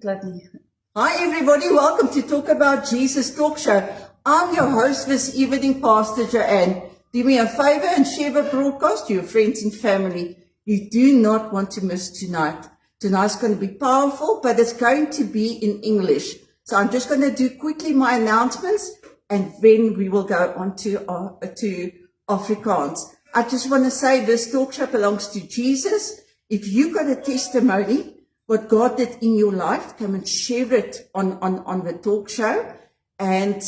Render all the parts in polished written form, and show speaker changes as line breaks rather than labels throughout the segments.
Hi everybody, welcome to Talk About Jesus Talk Show. I'm your host this evening, Pastor Joanne. Do me a favor and share the broadcast to your friends and family. You do not want to miss tonight. Tonight's going to be powerful, but it's going to be in English. So I'm just going to do quickly my announcements and then we will go on to Afrikaans. I just want to say this talk show belongs to Jesus. If you got a testimony, what God did in your life, come and share it on the talk show. And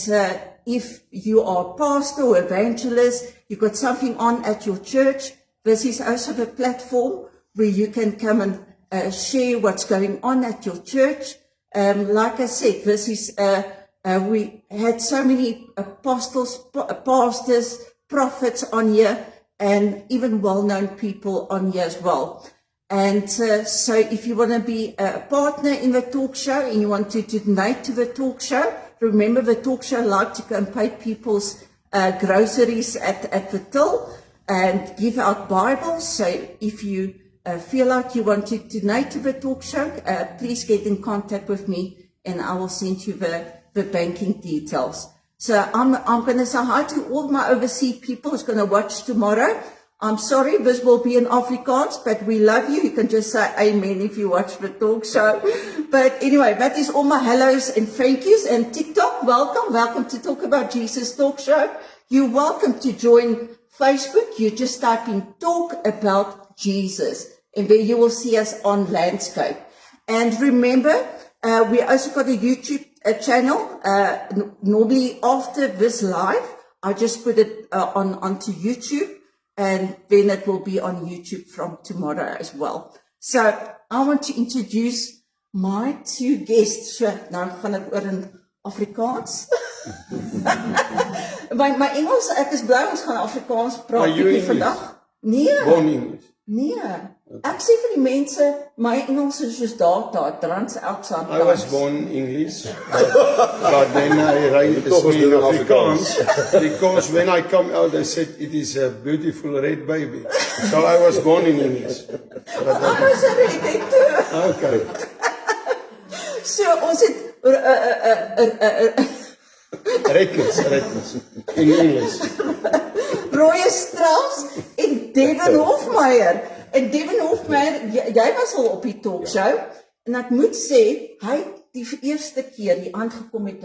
if you are a pastor or evangelist, you got something on at your church, this is also the platform where you can come and share what's going on at your church. Like I said, this is we had so many apostles, pastors, prophets on here, and even well-known people on here as well. And so if you want to be a partner in the talk show and you want to donate to the talk show, remember the talk show like to go and pay people's groceries at the till and give out Bibles. So if you feel like you want to donate to the talk show, please get in contact with me and I will send you the banking details. So I'm going to say hi to all my overseas people who's going to watch tomorrow. I'm sorry, this will be in Afrikaans, but we love you. You can just say amen if you watch the talk show. But anyway, that is all my hellos and thank yous. And TikTok, welcome to Talk About Jesus Talk Show. You're welcome to join Facebook. You just type in Talk About Jesus, and there you will see us on landscape. And remember, we also got a YouTube channel. Normally after this live, I just put it onto YouTube. And then it will be on YouTube from tomorrow as well. So I want to introduce my two guests. So, nou gaan ek oor in Afrikaans. my Engels, ek is bly ons gaan Afrikaans praat bietjie vandag. Nee.
Born English.
Nee. Ek sê vir die mense, my Engels is soos data, trans outside.
I was born English, but then I write in Afrikaans because when I come out, they said it is a beautiful red baby. So I was born in English.
But I was ready too.
Okay.
So ons het
redness in English.
Roy Strauss en Devin Hofmeyer. En Devin Hofmeyer, jy was al op die talkshow, en ek moet sê, hy die eerste keer die aangekom het,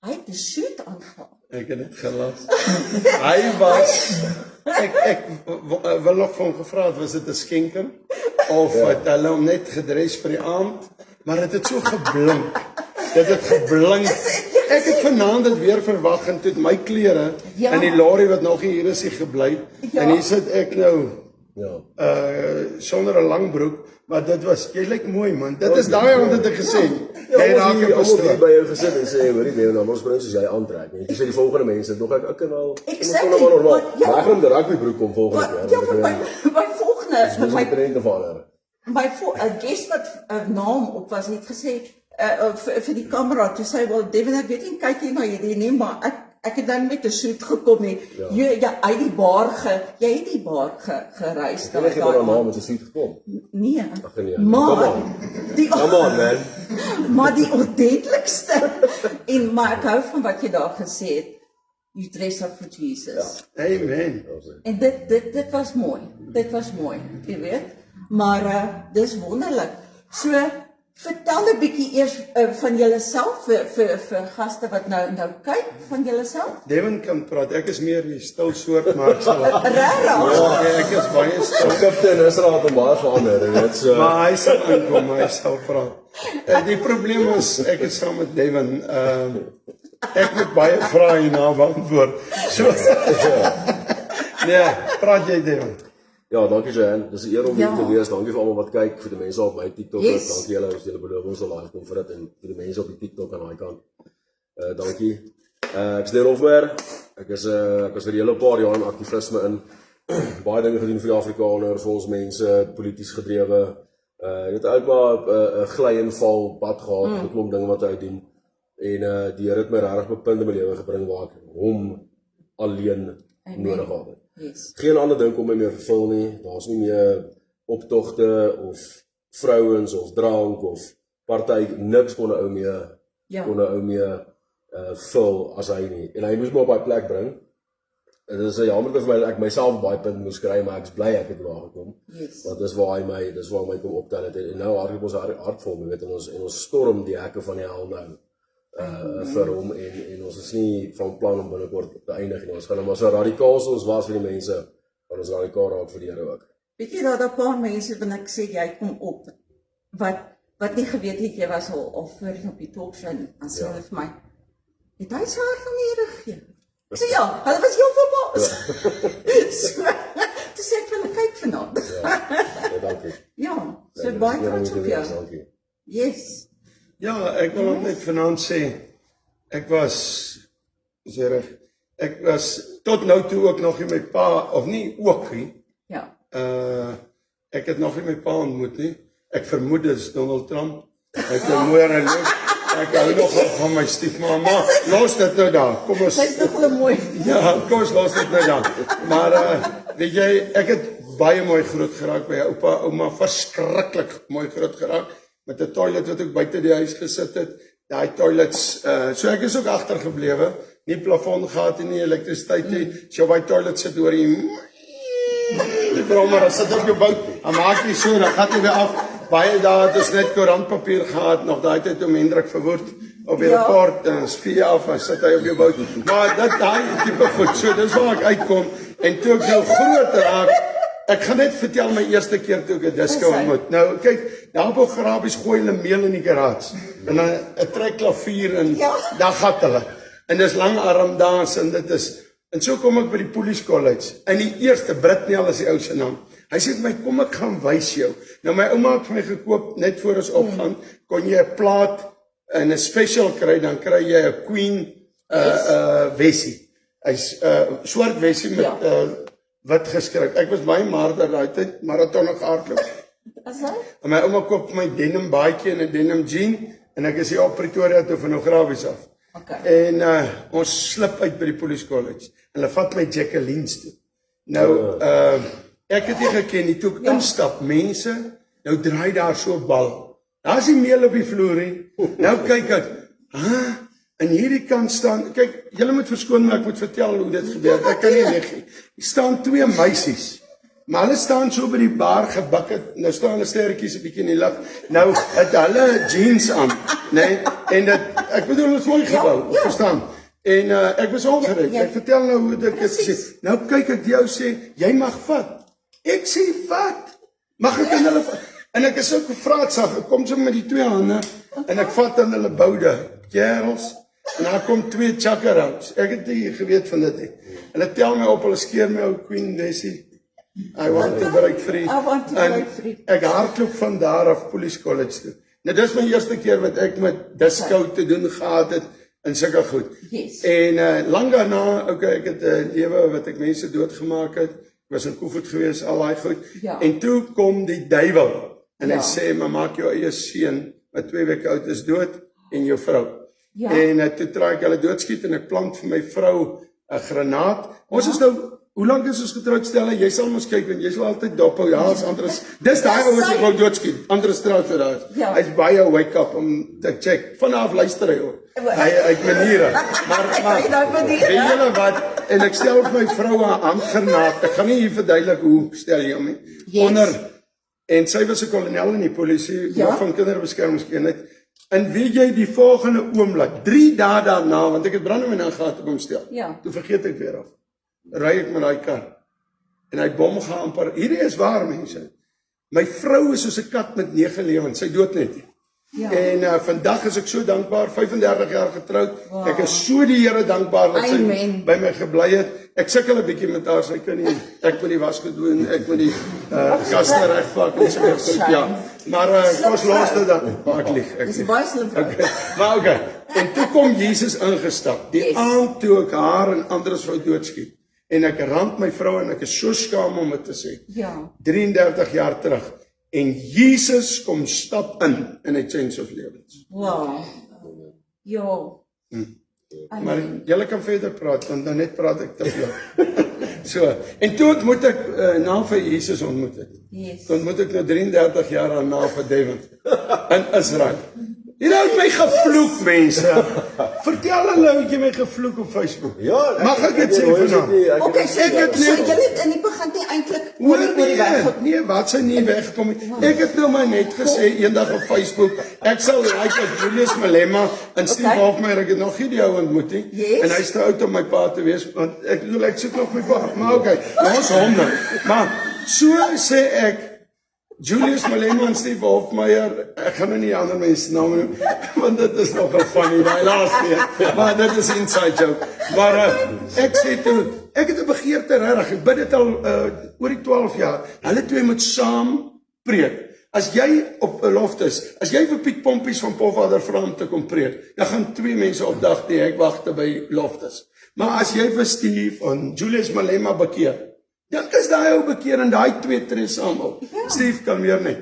hy het die suit aangehad.
Ek het het gelas. Hy was, ek wil nog van gevraagd, was het 'n skenking? Of het hulle hom net gedres vir die aand? Maar het so geblink. Dit het geblink. Ek het vanaand dit weer verwag en toe my klere in die lorry wat nog hier is gebly. En hier sit ek nou sonder 'n lang broek, maar dit was, jy lyk mooi man. Dit is daai aand het ek gesê. Jy raak op 'n stuk
by jou gesit en sê hoorie nee, dan ons bring soos jy aantrek. En jy sê die volgende mense nog ek kan al normaal. Maar ek gaan die rugbybroek kom volgende keer.
Ja, my volgende,
my trende vader.
My guest wat naam op was het gesê vir die kamera, toe sê wel Devin, ek weet nie kyk jy na hierdie nie, maar ek het dan met 'n suit gekom nie. Jy uit die bar jy het die bar gereis
daar. Ek het maar naam met 'n suit gekom.
Nee.
Ag nee.
Maar
come on man.
Maar die ordentlikste en maar ek hou van wat jy daar gesê het. You dress up for Jesus.
Ja. Amen.
En dit was mooi. Dit was mooi, jy weet. Maar dis wonderlik. So vertel 'n bietjie eers van julleself vir gaste wat nou kyk van julleself.
Devin kan praat. Ek is meer die stil soort maar ek sal.
Ja,
ek is baie stil.
Kaptein Israel het hom baie verander en dit so.
Maar hy sal inkom, hy sal praat. Die probleem is ek is saam met Devin. Ek moet baie vrae hierna beantwoord. So. Nee, praat jy Devin.
Ja, dankie Joanne. Dis 'n eer om hier te wees. Dankie vir almal wat kyk, vir die mense op my TikTok. Dankie julle as julle beloof ons sal live kom vir dit en vir die mense op die TikTok aan daai kant. Dankie. Ek is Devin Hofmeyer. Ek was vir 'n hele paar jaar in aktivisme in. Baie dinge gedoen vir die Afrikaners, vir ons mense, polities gedrewe. Dit het ook maar 'n gly en val pad gehad, 'n klomp dinge wat hy doen. En die Here het my regtig op 'n punt in my lewe gebring waar ek hom alleen nodig gehad.
Yes.
Geen ander ding kom my meer vervul nie. Daar's nie meer optogte of vrouens of drank of party, niks kon 'n ou mee vul as hy nie. En hy moes my op daai plek bring. En dit is jammer vir my dat ek myself baie punt moes kry, maar ek's bly ek het daar gekom.
Yes.
Want dis waar hy my kom optel het. En nou hardloop ons hart vol, jy weet, en ons storm die hekke van die hel nou vir hom en ons is nie van plan om binnekort te eindig nie. Ons gaan nou maar so radikaal soos ons was vir die mense, maar ons radikaal raak vir die Here ook.
Weet jy dat 'n paar mense wanneer ek sê jy kom op, wat nie geweet het jy was al voor op die talkshow nie, dan sê hulle vir my, het hy sy hart aan die Here gegee? Ek sê ja, hulle was heel verbaas. So, toe sê ek vir hulle, kyk vanaand.
Ja, dankie.
Ja, so baie trots op jou.
Dankie.
Yes.
Ja, ek wil ook net vanaand sê, ek was tot nou toe ook nog nie my pa, of nie ook nie,
Ja.
ek het nog nie my pa ontmoet nie. Ek vermoed dit is Donald Trump. Ek het mooi en leuk. Ek hou nog van my stiefma, maar los dit nou daar. Kom ons.
Sy's nog wel mooi.
Ja, kom ons los dit nou daar. Maar weet jy, ek het baie mooi groot geraak by oupa, ouma, verskriklik mooi groot geraak met 'n toilet wat ek buite die huis gesit het. Daai toilets, so ek is ook agtergeblewe, nie plafon gehad en nie elektrisiteit nie. So by toilet sit oor die brommer, as sit op jou bout, dan maak jy so, dan gaat jy weer af. Baie dae het ons net koerantpapier gehad, nog daai tyd om Hendrik Verwoerd op die rapport, en spie af, en sit hy op jou bout. Maar daai tipe goed, so dis waar ek uitkom, en toe ek nou groot raak, ek gaan net vertel my eerste keer toe ek 'n disco ontmoet. Nou, kyk, daar op Grabies gooi hulle meel in die garage, en dan 'n trekklavier, en daar gat hulle. En dis lang arm dans, en dit is, en so kom ek by die Police College, en die eerste, Britnell is die ou se naam, hy sê vir my, kom ek gaan wys jou. Nou my ouma het vir my gekoop, net voor ons opgaan, kon jy 'n plaat en 'n special kry, dan kry jy 'n Queen Wessie. Hy's swart Wessie met wit geskryf. Ek was baie maarder daai tyd, marathon gehardloop.
As hy?
En my ouma koop my denim baadjie en 'n denim jean, en ek is hier op Pretoria toe van Grabies af.
Okay.
En ons slip uit by die Police College, en hulle vat my Jacqueline's toe. Nou, ek het nie geken nie, toe ek instap, mense, nou draai daar so 'n bal. Daar is nie meel op die vloer nie. Nou kyk ek, en hierdie kant staan, kyk, julle moet verskoon, maar ek moet vertel hoe dit gebeur. Ek kan nie weg nie. Hier staan 2 meisies, maar hulle staan so by die bar gebak het, nou staan hulle sterretjies 'n bietjie in die lug. Nou het hulle jeans aan, nee, en dit, ek bedoel, dit is mooi gebou, verstaan? En ek was ongereg. Ek vertel nou hoe dit is. Nou kyk ek die ou sê, jy mag vat. Ek sê, vat. Mag ek aan hulle vat? En ek is ook vraatsag, ek kom so met die 2 hande, en ek vat aan hulle boude, kerels, en daar kom 2 chakarouts. Ek het nie geweet van dit nie. Hulle tel my op, hulle skeer my ou Queen Wessie. I want to break free. En ek hardloop van daar af Police College toe. Nou dis my eerste keer wat ek met disco te doen gehad het, en sulke goed.
Yes.
En lang daarna, ek het 'n lewe wat ek mense doodgemaak het. Ek was in Koevoet gewees, al daai goed.
Ja.
En toe kom die duiwel en hy sê, maar maak jou eie seun wat 2 weke oud is dood en jou vrou.
Ja.
En toe try ek hulle doodskiet en ek plant vir my vrou 'n granaat. Ons is nou, hoe lank is ons getroud, Stella? Jy sal mos kyk, want jy sal altyd dop hou. Ja, as Andres, dis daai ou wat ek wou doodskiet. Andres Strauss vir daai.
Ja.
Hy's baie wake up om te check. Vanaf luister hy hoor. Hy uit maniere. Maar weet julle wat? En ek stel vir my vrou 'n handgranaat. Ek gaan nie hier verduidelik hoe stel jy hom nie. Onder, en sy was 'n kolonel in die polisie, hoof van kinderbeskermingseenheid. En weet jy, die volgende oomblik, 3 dae daarna, want ek het brandewyn aangehad op hom stel. Toe vergeet ek weer af. Ry ek met daai kar. En hy bom gaan amper. Hierdie is waar, mense. My vrou is soos 'n kat met 9 lewens. Sy dood net nie. En vandag is ek so dankbaar, 35 jaar getroud. Ek is so die Here dankbaar dat sy by my gebly het. Ek sukkel 'n bietjie met haar, sy kan nie, ek moet die was gedoen, ek moet die kaste regpak en so goed. Ja. Maar ons los dit dan. Ek lieg.
Dis baie slim.
Maar en toe kom Jesus ingestap. Die aand toe ek haar en Andres vrou doodskiet. En ek rand my vrou en ek is so skaam om dit te sê. 33 jaar terug. En Jesus kom stap in en hy change of lewens.
Wow. Ja.
Maar julle kan verder praat, want dan net praat ek te veel. So, en toe ontmoet ek, na vir Jesus ontmoet het.
Yes.
Toe ontmoet ek nou 33 jaar na vir David in Israel. Jy het my gevloek, mense. Vertel hulle hoe jy my gevloek op Facebook.
Ja,
Mag ek dit sê vanaand?
Okay, so
Ek het net-
julle het in die begin nie eintlik
Hoor
oor die weg gekom.
nee, wat sy nie weggekom het. Ek het nou maar net gesê eendag op Facebook, ek sal like met Julius Malema en Steve
Okay.
Hofmeyer, ek het nog nie die ou ontmoet nie.
Yes.
En hy's te oud om my pa te wees, want ek bedoel ek soek nog my pa. Maar okay, ons hom nou. Maar so sê ek Julius Malema en Steve Hofmeyer, ek gaan nou nie ander mense name noem, want dit is nogal funny, daai laaste een. Maar dit is 'n inside joke. Maar ek sê toe, ek het 'n begeerte regtig. Ek bid dit al oor die 12 jaar. Hulle twee moet saam preek. As jy op 'n loftes, as jy vir Piet Pompies van Pofadder vra om te kom preek, dan gaan 2 mense op dag die hekwagte by loftes. Maar as jy vir Steve en Julius Malema bekeer, dan is daai ou bekeer en daai 2 tree saam op. Steve kan meer net.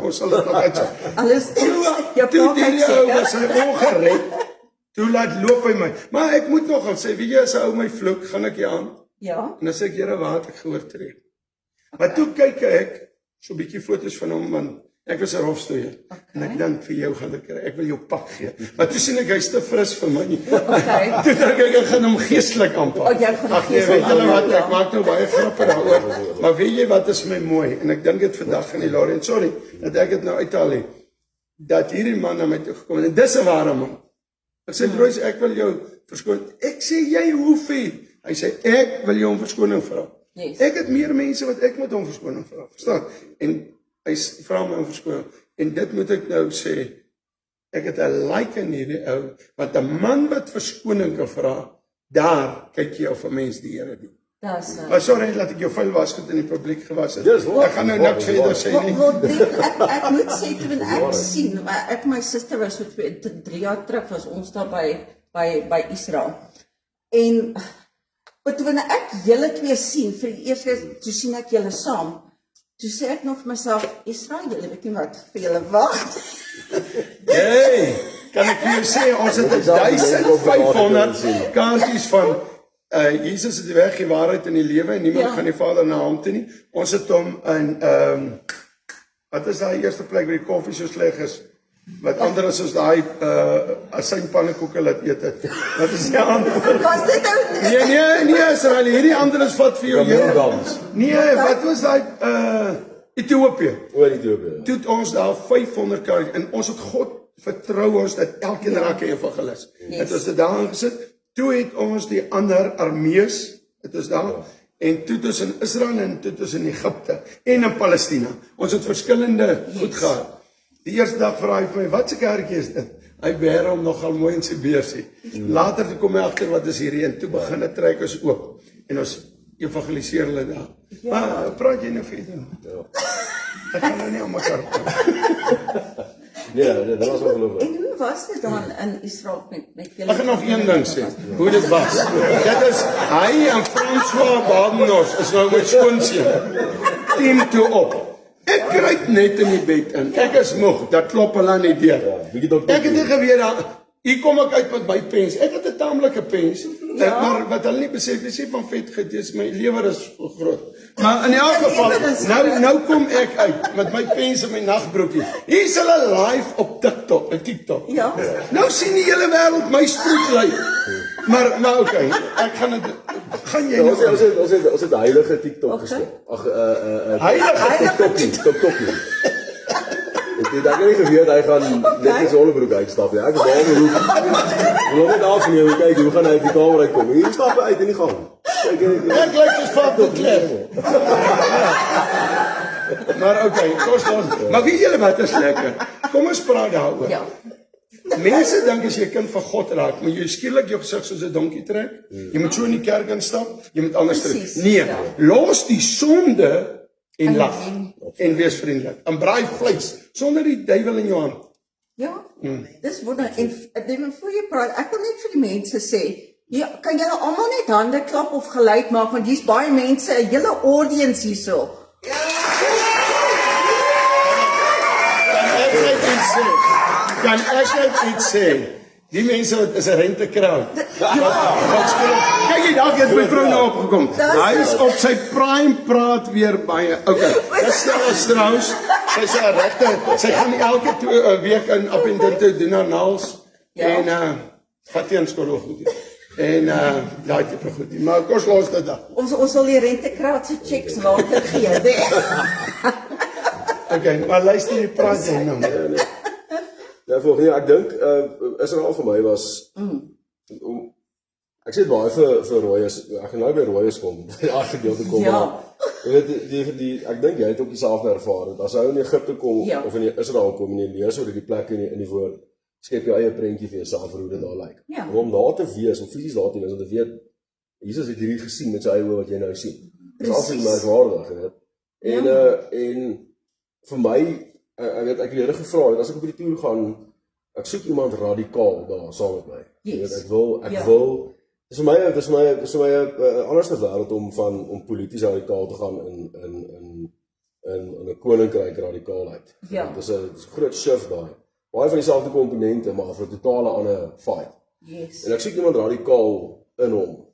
Ons sal dit nog uitsit.
Alles jou
Toe
pa
die
kyk
ou
seker.
was hy ongered. Toe laat loop hy my. Maar ek moet nogal sê, weet jy, as 'n ou my vloek, gaan ek aan.
Ja.
En dan sê ek, Here, waar het ek geoortree? Maar toe kyk ek so 'n bietjie foto's van hom, want ek was 'n rofstoeier. En ek dink vir jou gaan ek kry. Ek wil jou pak gee. Maar toe sien ek hy's te fris vir my.
Okay.
Toe dink ek gaan hom geestelik aanpak.
Oh, jy gaan hom
Ag nee,
geestelik
weet julle wat,
aanpak,
ek maak nou baie grappe daaroor. Maar weet jy wat is my mooi? En ek dink dit vandag in die Lorien, sorry, dat ek dit nou uithaal het. Dat hierdie man na my toe gekom het. En dis 'n ware man. Ek sê, Bruce, ek wil jou verskoon. Ek sê, jy hoef nie. Hy sê, ek wil jou om verskoning vra.
Yes.
Ek het meer mense wat ek moet om verskoning vra. Verstaan? En hy vra my om verskoning. En dit moet ek nou sê, ek het 'n like in hierdie ou, want 'n man wat verskoning kan vra, daar kyk jy of 'n mens die Here dien.
Dis
Maar sorry dat ek jou vuil wasgoed in die publiek gewas het.
Dis waar.
Ek gaan nou niks verder sê nie.
ek moet sê toe ek sien, maar ek my suster was so 3 jaar terug was ons daar by Israel. En maar toe ek julle twee sien vir die eerste keer, toe sien ek julle saam. Toe sê ek nog vir myself, Israel, julle weet nie wat vir julle wag.
Hey, kan ek vir jou sê, ons het 1500 kaartjies van Jesus het die weg, die waarheid en die lewe en niemand gaan die Vader na hom toe nie. Ons het hom in wat is daai eerste plek waar die koffie so sleg is? Wat ander is as daai asynpannekoeke laat eet het. Wat is die antwoord?
Was dit nou
Nee, Israel, hierdie ander is wat vir jou
Kameeldans.
Nee, wat was daai Ethiopië?
Oor Ethiopië.
Toe het ons daar 500 kaartjies en ons het God vertrou ons dat elkeen raak 'n evangelis. Het ons dit daar aangesit. Toe het ons die ander armees, het is daar, en toe het ons in Israel en toe het ons in Egipte en in Palestina. Ons het verskillende goed gehad. Die eerste dag vra hy vir my, wat se kerkie is dit? Hy beheer hom nogal mooi in sy beursie. Later toe kom hy agter wat is hierdie en toe begin dit trek ons oop. En ons evangeliseer hulle daar. Maar praat jy nou verder? Ja. Ek gaan nou nie aan mekaar praat.
Nee, dit was ongelooflik.
En hoe was dit dan in Israel met julle?
Ek gaan nog een ding sê, hoe dit was. Dit is, hy en François Badenos is nou my skoonseun. Team toe op. Ek kruip net in die bed in. Ek is moeg, dat klop hulle aan die deur. Ek het nie geweet dat hier kom ek uit met my pens. Ek het 'n taamlike pens. Maar wat hulle nie besef is nie van vet gedees, my lewer is groot. Maar in elk geval, nou kom ek uit met my pens en my nagbroekie. Hier's hulle live op TikTok.
Ja.
Nou sien die hele wêreld my sproet lyk. Maar okay, ek gaan dit gaan jy
Ons het heilige TikTok
Okay.
geskep. Ag
heilige
TikTokie. Ek het nie geweet hy gaan net in sy onderbroek uitstap nie. Ek is daar in die hoek. Ek wil net afneem, kyk hoe gaan hy uit die kamer uitkom. Hier stap hy uit in die gang. Kyk,
Ek lyk soos Faf de Klerk. Maar okay, maar weet julle wat is lekker? Kom ons praat daaroor.
Ja.
Mense dink as jy 'n kind van God raak, moet jy skielik jou gesig soos 'n donkie trek. Jy moet so in die kerk instap, jy moet anders trek.
Precies,
Nee,
ja.
los die sonde en lag en wees vriendelik. En braai vleis sonder die duiwel in jou hand.
Ja, dis wonder en voor jy praat, ek wil net vir die mense sê, ja, kan julle almal net hande klap of geluid maak want hier's baie mense, 'n hele audience hierso.
Kan ek net iets sê? Die mense wat is 'n rentekraal. Kyk jy, daar het my vrou nou opgekom. Hy is op sy prime praat weer baie. Okay. Dis trouens, sy's 'n regte, sy gaan elke week in Appington doen haar naels en vat teen skool goed. En daai tipe goed. Maar kom ons los dit dan.
Ons sal die rentekraat se checks later gee, nee.
Okay, maar luister jy praat jy nou.
Ja, volgens ek dink Israel vir my was ek sê baie vir Rooies, ek gaan nou by Rooies kom, die gedeelte kom.
Ja.
Jy weet ek dink jy het ook dieselfde ervaring. As hy in Egipte kom of in Israel kom en jy lees oor die plekke in die woord, skep jou eie prentjie vir jouself vir hoe dit daar lyk.
Ja.
Om daar te wees, om fisies daar te wees, om te weet Jesus het hierdie gesien met sy eie oë wat jy nou sien. Dit is absoluut merkwaardig, weet. En vir my ek het die Here gevra, as ek op die toer gaan, ek soek iemand radikaal daar saam met my.
Yes.
Ek wil dis vir my 'n anderste wêreld om polities radikaal te gaan in 'n koninkryk radikaalheid.
Ja.
Dis 'n groot shift daai. Baie van dieselfde komponente, maar vir 'n totale ander fight.
Yes.
En ek soek iemand radikaal in hom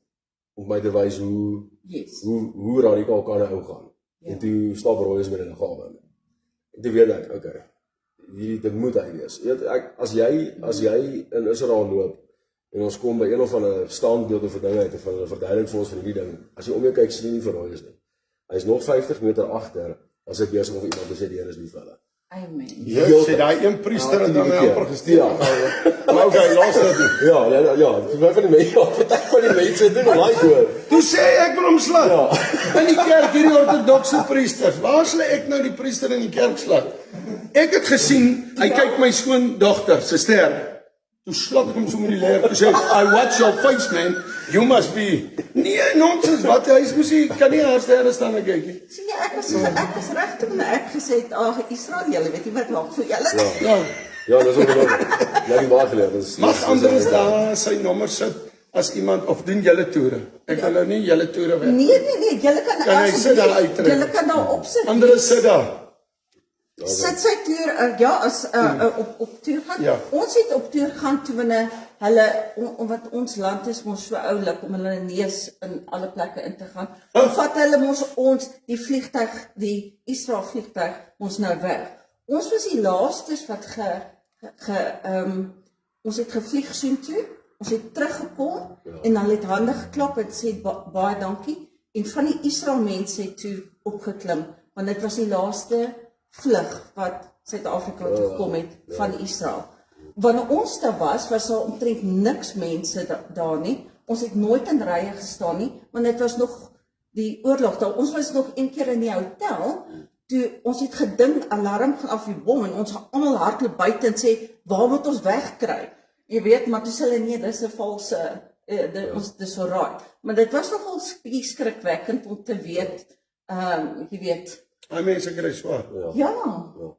om my te wys hoe radikaal kan 'n ou gaan. En toe stap Rooies met 'n gawe. En toe weet ek, okay, dit moet hy wees. As jy in Israel loop en ons kom by een of ander standbeeld of 'n ding uit of 'n verduideliking vir ons van hierdie ding, as jy om jou kyk, sien jy nie vir Rooies nie. Hy is nog 50 meter agter as hy besig om iemand te sê die Here is lief vir hulle.
Amen.
Jy sê daai een priester en dan amper gesteek.
Ja.
Maar okay, los dit.
Ja, vir van die mense, van die mense doen like hoor.
Toe sê ek wil hom slaan. In die kerk hierdie ortodokse priesters. Waar sal ek nou die priester in die kerk slaan? Ek het gesien, hy kyk my skoondogter se ster. Toe slap ek hom so met die leer. Toe sê I watch your face man. You must be. Nee, nonsens. Wat hy is mos kan nie haar sterre staan en kyk nie.
Sien jy, ek was reg toe ek gesê het, Israel, julle weet nie wat maak vir julle.
Ja, dis ongelooflik. Jy het baie geleer.
Mag anders daar sy nommer sit as iemand of doen julle toere. Ek wil nou nie julle toere weg.
Nee, julle kan
hy sit daar uittrek?
Julle kan daar opsit.
Andere sit daar.
Sit sy toer, as op toer gaan.
Ja.
Ons het op toer gaan toe wat ons land is mos so oulik om hulle neus in alle plekke in te gaan. Vat hulle ons die vliegtuig, die Israel vliegtuig ons nou weg. Ons was die laastes wat ons het gevlieg soontoe. Ons het teruggekom en hulle het hande geklap en sê baie dankie. En van die Israel mense het toe opgeklim, want dit was die laaste vlug wat Suid-Afrika toe gekom het van Israel. Wanneer ons daar was daar omtrent niks mense daar nie. Ons het nooit in rye gestaan nie, want dit was nog die oorlog daar. Ons was nog een keer in die hotel, toe ons het gedink alarm gaan af die bom en ons gaan almal hardloop buite en sê, waar moet ons wegkry? Jy weet, maar toe sê hulle nee, dis 'n valse, dis so raai. Maar dit was nogal skrikwekkend om te weet, jy weet.
Hy mense kry swaar.
Ja.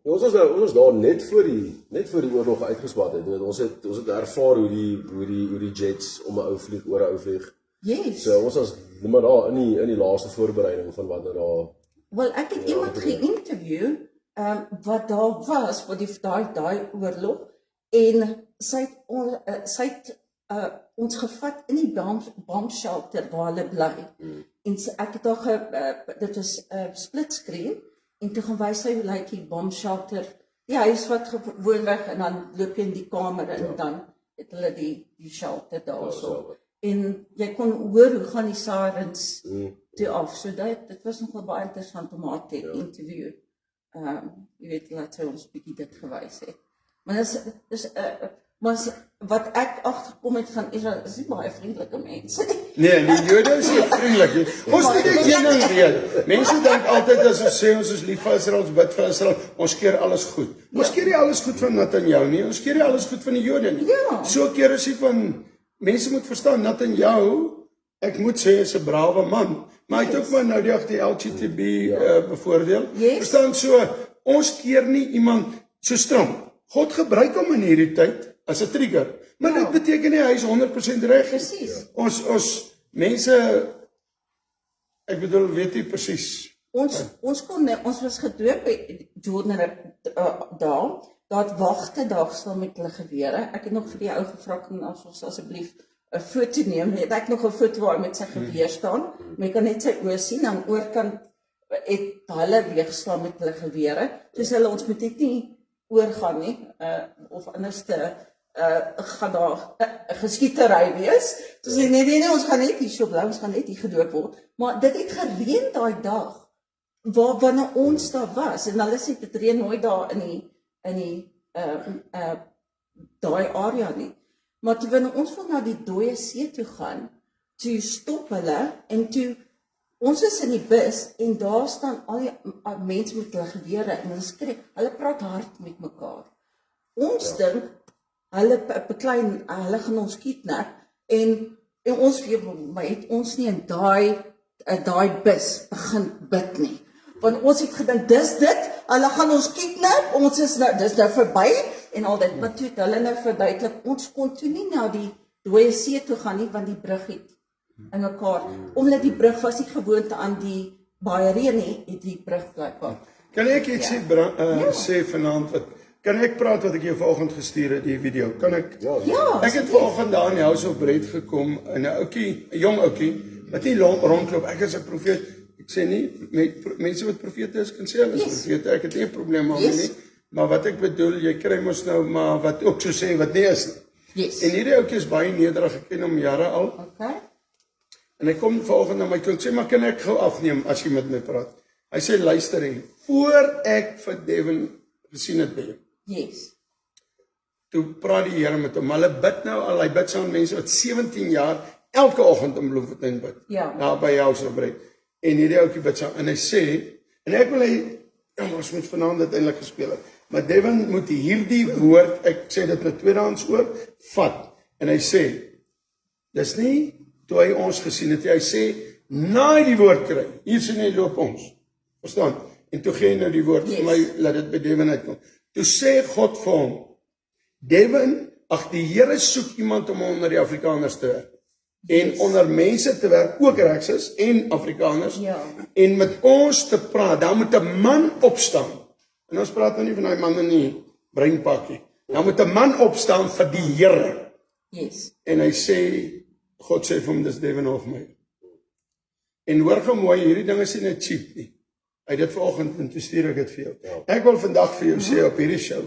Ons was daar net voor die oorlog uitgespat het. Ons het ervaar hoe die jets om 'n ou vlieg oor 'n ou vlieg.
Yes.
So ons was maar daar in die laaste voorbereiding van wat daar.
Wel, ek het iemand geïnterview wat daar was vir daai oorlog en sy het ons gevat in die bomb shelter waar hulle bly. En ek het daar dit was split screen en toe gaan wys sy hoe lyk die bomb shelter. Die huis wat gewoonweg en dan loop jy in die kamer en dan het hulle die shelter daarso. En jy kon hoor hoe gaan die sirens toe af. So dit was nogal baie interessant om haar te interview. Jy weet, laat sy ons bietjie dit gewys het. Maar maar wat ek agterkom het van Israel is nie baie vriendelike mense nie.
Nee, die Jode is nie vriendelik nie. Ons moet dit een ding weet. Mense dink altyd as ons sê ons is lief vir Israel, ons bid vir Israel, ons keer alles goed. Ons keer nie alles goed van Netanyahu nie, ons keer nie alles goed van die Jode nie.
Ja.
So keer is hy van mense moet verstaan Netanyahu, ek moet sê is 'n brawe man, maar hy het ook maar nou die LGTB bevoordeel. Verstaan so, ons keer nie iemand so streng. God gebruik hom in hierdie tyd as 'n trigger. Maar dit beteken nie hy is 100% reg.
Presies.
Ons mense, ek bedoel, weet jy presies.
Ons was gedoop by Jordan daar daar wagte daar staan met hulle gewere. Ek het nog vir die ou gevra kan ons asseblief 'n foto neem. Het ek nog 'n foto waar hy met sy geweer staan, maar jy kan net sy oë sien, aan oorkant het hulle weer gestaan met hulle gewere. Soos hulle ons moet net nie oorgaan nie, of anderste gaan daar 'n geskietery wees. Soos hy net nee, ons gaan net hier so bly, ons gaan net hier gedoop word. Maar dit het gereën daai dag wanneer ons daar was, en hulle sê dit reën nooit daar in die daai area nie. Maar toe wanneer ons wil na die dooie see toe gaan, toe stop hulle en toe ons is in die bus en daar staan al die mense met hulle gewere en hulle skree, hulle praat hard met mekaar. Ons dink hulle beklein, hulle gaan ons kidnap en ons het ons nie in daai bus begin bid nie. Want ons het gedink, dis dit, hulle gaan ons kidnap, ons is nou, dis nou verby en al dit, maar toe het hulle nou verduidelik, ons kon toe nie na die dooie see toe gaan nie, want die brug het in mekaar, omdat die brug was nie gewoond aan die baie reën nie, het die brug blijkbaar.
Kan ek iets sê vanaand, kan ek praat wat ek jou vanoggend gestuur het, die video, kan ek?
Ja,
Ek het vanoggend daar in die House of Bread gekom, en 'n jong oukie, wat nie rondloop, ek is 'n profeet, ek sê nie, mense wat profete is, kan sê hulle is profete, ek het nie 'n probleem daarmee nie, maar wat ek bedoel, jy kry mos nou maar wat ook so sê, wat nie is nie. En hierdie oukie is baie nederig, ek ken hom jare al, en hy kom vanoggend na my toe, ek sê, maar kan ek gou afneem, as jy met my praat? Hy sê, luister hier, voor ek vir Devin gesien het by hom, toe praat die Here met hom, hulle bid nou al, hy bid saam mense wat 17 jaar, elke oggend in Bloemfontein bid, daar by House of Bread, en hierdie oukie bid saam, en hy sê, en ek wil hy, ons moet vanaand uiteindelik gespeel het, maar Devin moet hierdie woord, ek sê dit met tweedehands oor, vat, en hy sê, dis nie, toe hy ons gesien het, hy sê, na hy die woord kry, hier sien hy loop ons, verstaan, en toe gee hy nou die woord vir my, laat dit by Devin uitkom, toe sê God vir hom, Devin, die Here soek iemand om onder die Afrikaners te werk, en onder mense te werk, ook Rekses en Afrikaners, en met ons te praat, daar moet 'n man opstaan, en ons praat nou nie van die man in die breinpakkie, daar moet 'n man opstaan vir die Here, en hy sê, God sê vir hom, dis Devin Hofmeyer, en hoor gou mooi, hierdie ding is nie net cheap nie, hy het dit vanoggend, en toe stuur ek dit vir jou, ek wil vandag vir jou sê op hierdie show,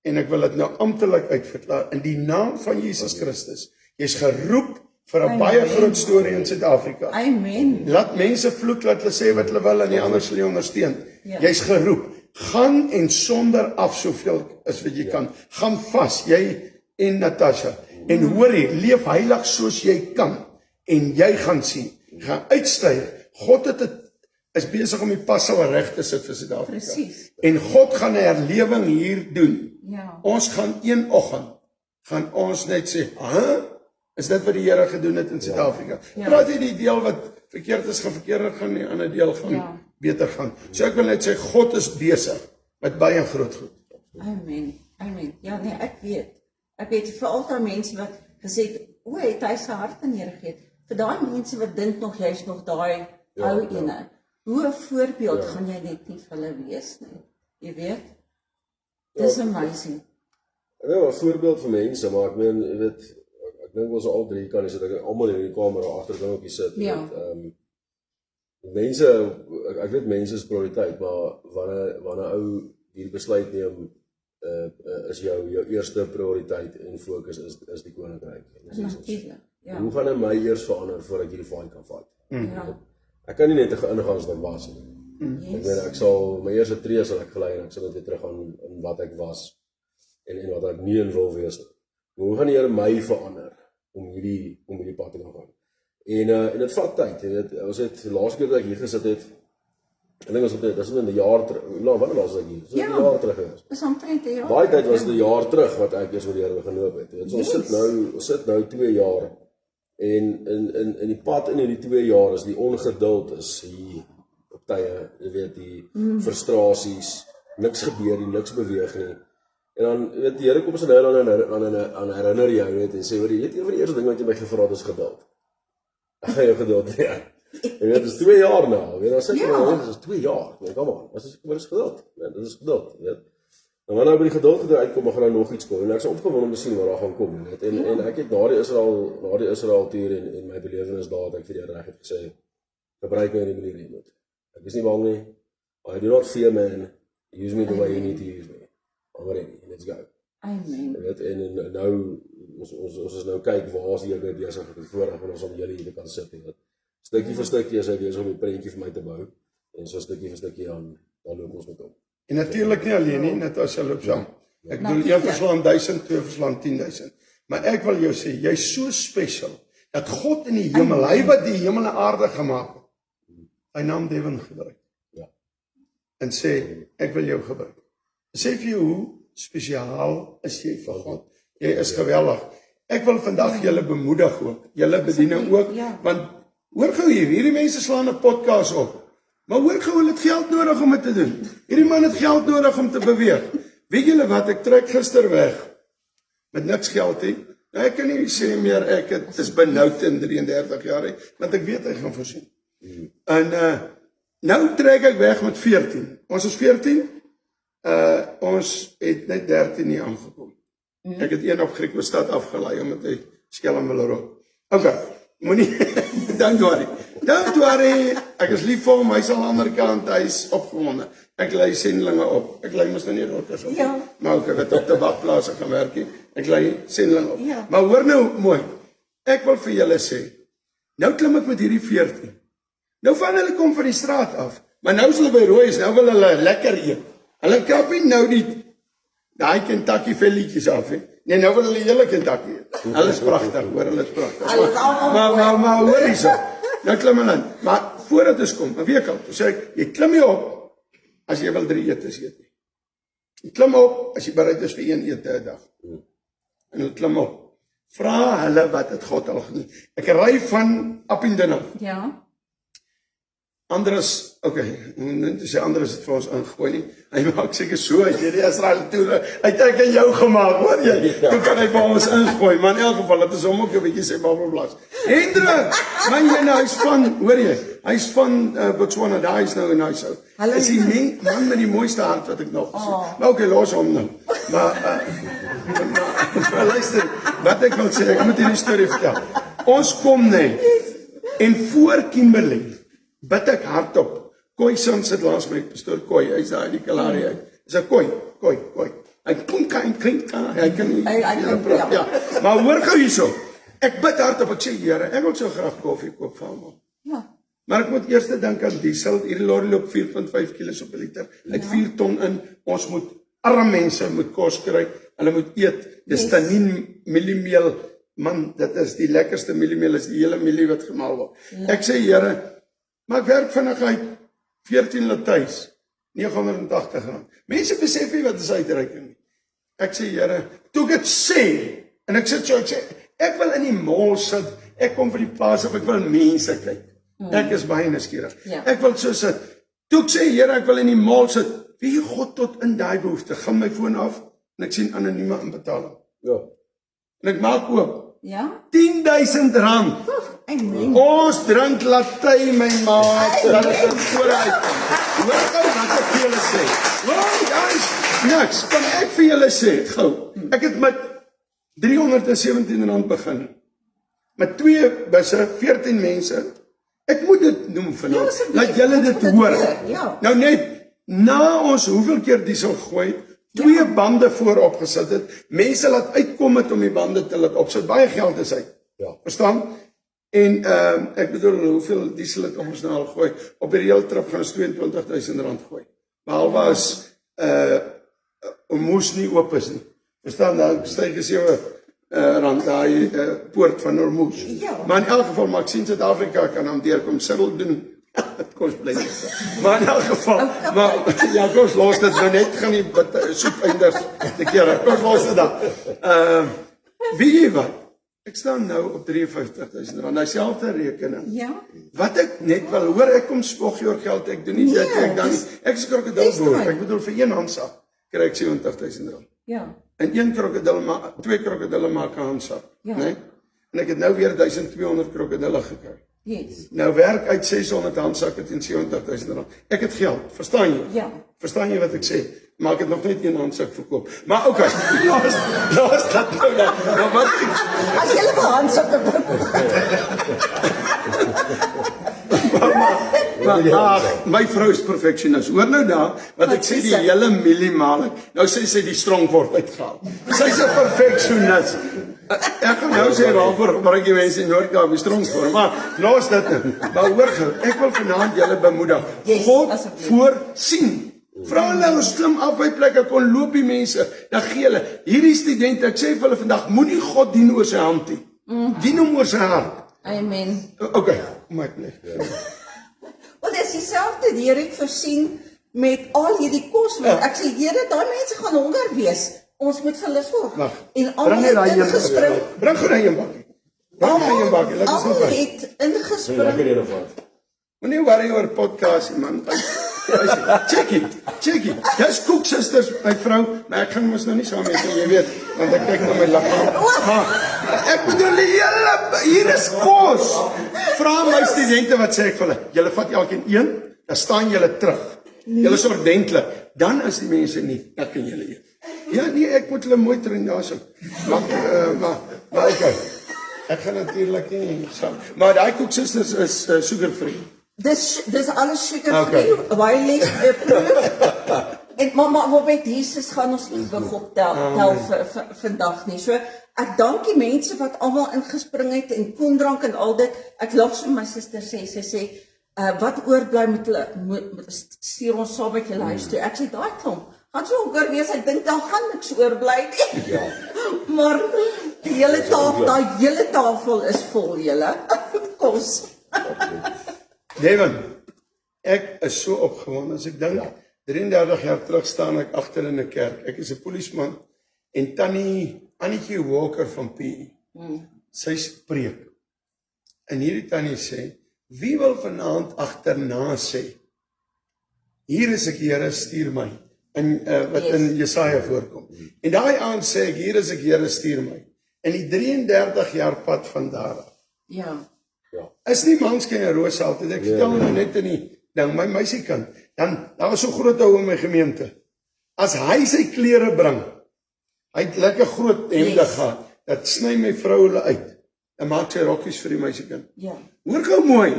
en ek wil dit nou amptelik uitverklaar, in die naam van Jesus Christus, jy is geroep vir 'n baie groot storie in Suid-Afrika.
Amen.
Laat mense vloek, laat hulle sê wat hulle wil, en die ander sal jy ondersteun. Jy is geroep, gaan en sonder af soveel as wat jy kan, gaan vas, jy en Natasha, en hoor jy, leef heilig soos jy kan, en jy gaan sien, gaan uitstyg, God is besig om die passel reg te sit vir Suid-Afrika, en God gaan 'n herlewing hier doen, ons gaan een oggend, gaan ons net sê, is dit wat die Here gedoen het in Suid-Afrika, praat jy die deel wat verkeerd is, gaan verkeerder gaan, die ander deel gaan beter gaan, so ek wil net sê, God is besig, met baie groot goed.
Amen, amen, ja nee, ek weet, vir al die mense wat gesê het, het hy sy hart aan Here gegee, vir daai mense wat dink nog, jy is nog daai ou ene, hoe 'n voorbeeld gaan jy net nie vir hulle wees nie, jy weet, dis amazing.
Ja, 'n voorbeeld vir mense, maar ek meen, jy weet, ek dink ons al drie kan, ek almal in die kamer agter dingetjie sit, mense, ek weet mense is prioriteit, maar wanneer ou die besluit neem, is jou eerste prioriteit en fokus is die koninkryk. Hoe gaan hy my eers verander voordat ek hierdie fight kan vat? Ek kan nie net 'n ingangsding was nie. Ek meen, ek sal my eerste tree sal ek gelei en ek sal net weer terug gaan in wat ek was en wat ek nie in wil wees nie. Maar hoe gaan die Here my verander om hierdie pad te gaan? En dit vat tyd, jy weet, ons het laaste keer dat ek hier gesit het, ek dink ons het dis in 'n jaar terug, wanneer was ek hier? So 'n jaar terug is.
Dis omtrent 'n jaar.
Daai tyd was dit 'n jaar terug wat ek eers met die Here geloop het. Jy weet, ons sit nou 2 jaar en in die pad in hierdie 2 jaar is die ongeduld is hier op tye, jy weet, die frustrasies, niks gebeur nie, niks beweeg nie. En dan, jy weet, die Here kom so nou aan herinner jou, weet, en sê, hoor, jy weet, een van die eerste ding wat jy my gevra het is geduld. Ek gaan jou geduld, Jy weet, dit is 2 jaar nou, weet, dan sê jy, dit is 2 jaar, nee, kom aan, wat is geduld, dit is geduld, weet. En wanneer by die geduld uitkom, mag nou nog iets kom. En ek is opgewonde om te sien wat daar gaan kom. Net. En ek het na die Israel toer en my belewenis daar, het ek vir die Here reg gesê, gebruik my in die manier jy moet. Ek is nie bang nie. I do not fear man. Use me the way you need to use me. I'm ready. Let's go.
Amen.
En nou, ons is nou kyk waar is die Here besig met die voorreg van ons om julle hier te kan sit. En stukkie vir stukkie is hy besig om die prentjie vir my te bou. En so stukkie vir stukkie dan loop ons met hom.
En natuurlik nie alleen nie, net as jy loop saam. Ek bedoel, 1 verslaan 1000, 2 verslaan 10.000. Maar ek wil jou sê, jy's so special, dat God in die hemel, hy wat die hemel en aarde gemaak het, sy naam Devin gebruik.
Ja.
En sê, ek wil jou gebruik. Sê vir jou, hoe spesiaal is jy vir God? Jy is geweldig. Ek wil vandag julle bemoedig ook, julle bediening ook, want hoor gou hierdie mense slaan 'n podcast op. Maar hoor gou, hulle het geld nodig om dit te doen. Hierdie man het geld nodig om te beweeg. Weet julle wat, ek trek gister weg, met niks geld nie. Nou, ek kan nie sê meer, ek is benoud in 33 jaar, want ek weet hy gaan voorsien. En nou trek ek weg met 14. Ons is 14, ons het net 13 nie aangekom. Ek het een op Griekwestad afgelei, omdat hy skelm wil roep. Okay, moenie, don't worry, ek is lief vir hom, hy is aan die ander kant, hy is opgewonde. Ek lei sendlinge op, ek lei mos nou nie rokkers op, maar ook ek het op tabakplase gaan werk, ek lei sendlinge op. Maar hoor nou mooi, ek wil vir julle sê, nou klim ek met hierdie 14, nou van hulle kom van die straat af, maar nou is hulle by Rooies, nou wil hulle lekker eet, hulle krap nie nou daai Kentucky velletjies af, nee, nou wil hulle hele Kentucky eet, hulle is prachtig, hoor, hulle is prachtig, maar hoor hier so, nou klim hulle in, maar voordat ons kom, 'n week al, toe sê ek, jy klim nie op, as jy wil 3 etes eet nie. Jy klim op, as jy bereid is vir 1 ete 'n dag. En hulle klim op. Vra hulle wat het God al gedoen. Ek ry van Appington.
Ja.
Andres, nie te sê Andres het vir ons ingegooi nie. Hy maak seker so, as jy die Israel toer, hy het ek en jou gemaak, hoor jy? Toe kan hy vir ons ingegooi, maar in elk geval, het is hom ook 'n bietjie sy babbelblas. Hendrik, man jy nou, hy's van, hoor jy, hy's van Botswana, daar is nou in hy so. Is die man met die mooiste hart wat ek nog gesien. Maar los hom nou. Maar luister, wat ek wil sê, ek moet hierdie storie vertel. Ons kom net, en voor Kimberley, bid ek hardop. Koi son sit langs my, pastoor Koi, hy's daar in die Kalahari uit. Dis 'n koi. Hy kom kan klink, hy kan nie. Ja. Maar hoor gou hierso. Ek bid hardop, ek sê Here, ek wil so graag koffie koop vir hom. Ja. Maar ek moet eers dink aan diesel. Hierdie lorry loop 4.5 kg op 'n liter. Uit 4 ton in. Ons moet arme mense moet kos kry. Hulle moet eet. Dis tannin mieliemeel. Man, dit is die lekkerste mieliemeel, is die hele mielie wat gemaal word. Ek sê Here, maar ek werk vinnig uit 14 latys, R980. Mense besef nie wat is uitreiking nie. Ek sê Here, toe ek dit sê, en ek sit so, ek sê, ek wil in die mall sit, ek kom vir die plaas of ek wil mense kyk. Ek is baie nuuskierig. Ek wil so sit. Toe ek sê Here, ek wil in die mall sit, wie God tot in daai behoefte, gaan my foon af, en ek sien anonieme inbetaling. Ja. En ek maak oop. Ja? R10.000. Ons drink latte, my maat, dat het in voor uitkom. Hoor gou wat ek vir julle sê. Niks, kan ek vir julle sê, gou. Ek het met R317 begin. Met 2 busse, 14 mense. Ek moet dit noem vanavond. Laat julle dit hoor. Nou net, na ons hoeveel keer diesel gooi, 2 bande voorop gesit het, mense laat uitkom het om die bande te laat opsit, baie geld is uit, verstaan? En ek bedoel, hoeveel diesel het ons nou al gooi, op die hele trip gaan ons R22.000 gooi, behalwe as moes nie oop is nie, verstaan, dan stijg is R7 daai poort van Hormuz, maar in elk geval, maar ek sien Suid-Afrika kan aan deurkom, Cyril doen, het kost blij nie. Maar in elk geval, maar ja, kom ons los dit nou net, gaan die soep einders te kere, kom ons los dit dan. Weet jy wat? Ek staan nou op R53.000, die selfde rekening. Wat ek net wil, hoor, ek kom spog jou geld, ek doen nie dit, ek dan nie. Ek is krokodilboer, ek bedoel vir 1 handsak, kry ek R70.000. En 2 krokodille maak 'n handsak, nee? En ek het nou weer 1200 krokodille gekry.
Yes.
Nou werk uit 600 handsakke teen 70.000 rand. Ek het geld, verstaan jy?
Ja.
Verstaan jy wat ek sê? Maar ek het nog net een handsak verkoop. Maar okay, laat dat nou dan. Maar wat
As jy hulle handsakke
my vrou is perfectionist. Hoor nou daar, wat ek sê die hele mieliemale. Nou sê die stronk word uitgehaal. Sy's 'n perfectionist. Ek gaan nou sê waarvoor gebruik jy mense in Noord-Kaap die stronk voor, maar los dit nou. Maar hoor gou, ek wil vanaand julle bemoedig.
Yes,
God
asseblief.
voorsien. Vra hulle hoe slim af by plekke kon loop die mense. Dan gee hulle hierdie studente, ek sê vir hulle vandag, moenie God dien oor sy hand nie. Dien hom oor sy hart.
Amen.
Okay, maar ek net.
Want dit is dieselfde, die Here het voorsien met al hierdie kos, want ek sê, Here, daai mense gaan honger wees. Ons moet vir hulle sorg.
Wag.
En
Bring
almal
net daai
het ingespring.
Bring gou daai een bakkie. Bring daai een bakkie. Laat ons
Almal
nog.
het
Lekker
ingespring.
rede van.
Moenie worry oor podcast man. Check it. Dis koek susters, my vrou, maar ek gaan mos nou nie saam met jy weet, want ek kyk na my liggaam. Ek bedoel hier is kos. Vra my studente wat sê ek vir hulle, julle vat elkeen een, dan staan julle terug. Julle is ordentlik. Dan as die mense nie, dan kan julle eet. Ja nee, ek moet hulle mooi train daarso. Maar okay. Ek gaan natuurlik nie saam. Maar daai koek susters is sugar-free.
Dis alles sugar-free, wireless approved. En maar met Jesus gaan ons nie wig optel vir vandag nie. So ek dank die mense wat almal ingespring het en koendrank en al dit. Ek lag so my suster sê wat oorbly met hulle stuur ons saam met julle huis toe. Ek sê daai klomp gaan so honger wees, ek dink dan gaan niks oorbly nie. Ja. Maar die hele tafel is vol julle. Kos.
Devin, ek is so opgewonde as ek dink 33 jaar terug staan ek agter in 'n kerk. Ek is 'n polisieman en tannie Annetjie Walker van PE. Sy spreek. En hierdie tannie sê, wie wil vanaand agterna sê? Hier is ek, Here, stuur my. In wat in Jesaja voorkom. En daai aand sê ek, hier is ek, Here, stuur my. In die 33 jaar pad van daar af.
Ja.
Is nie manskyn en roos altyd. Ek vertel nou net in die ding, my meisiekind, dan daar was so groot ou in my gemeente. As hy sy klere bring, hy het lekker groot hemde gehad, dat sny my vrou hulle uit, en maak sy rokkies vir die meisiekind.
Ja.
Hoor gou mooi,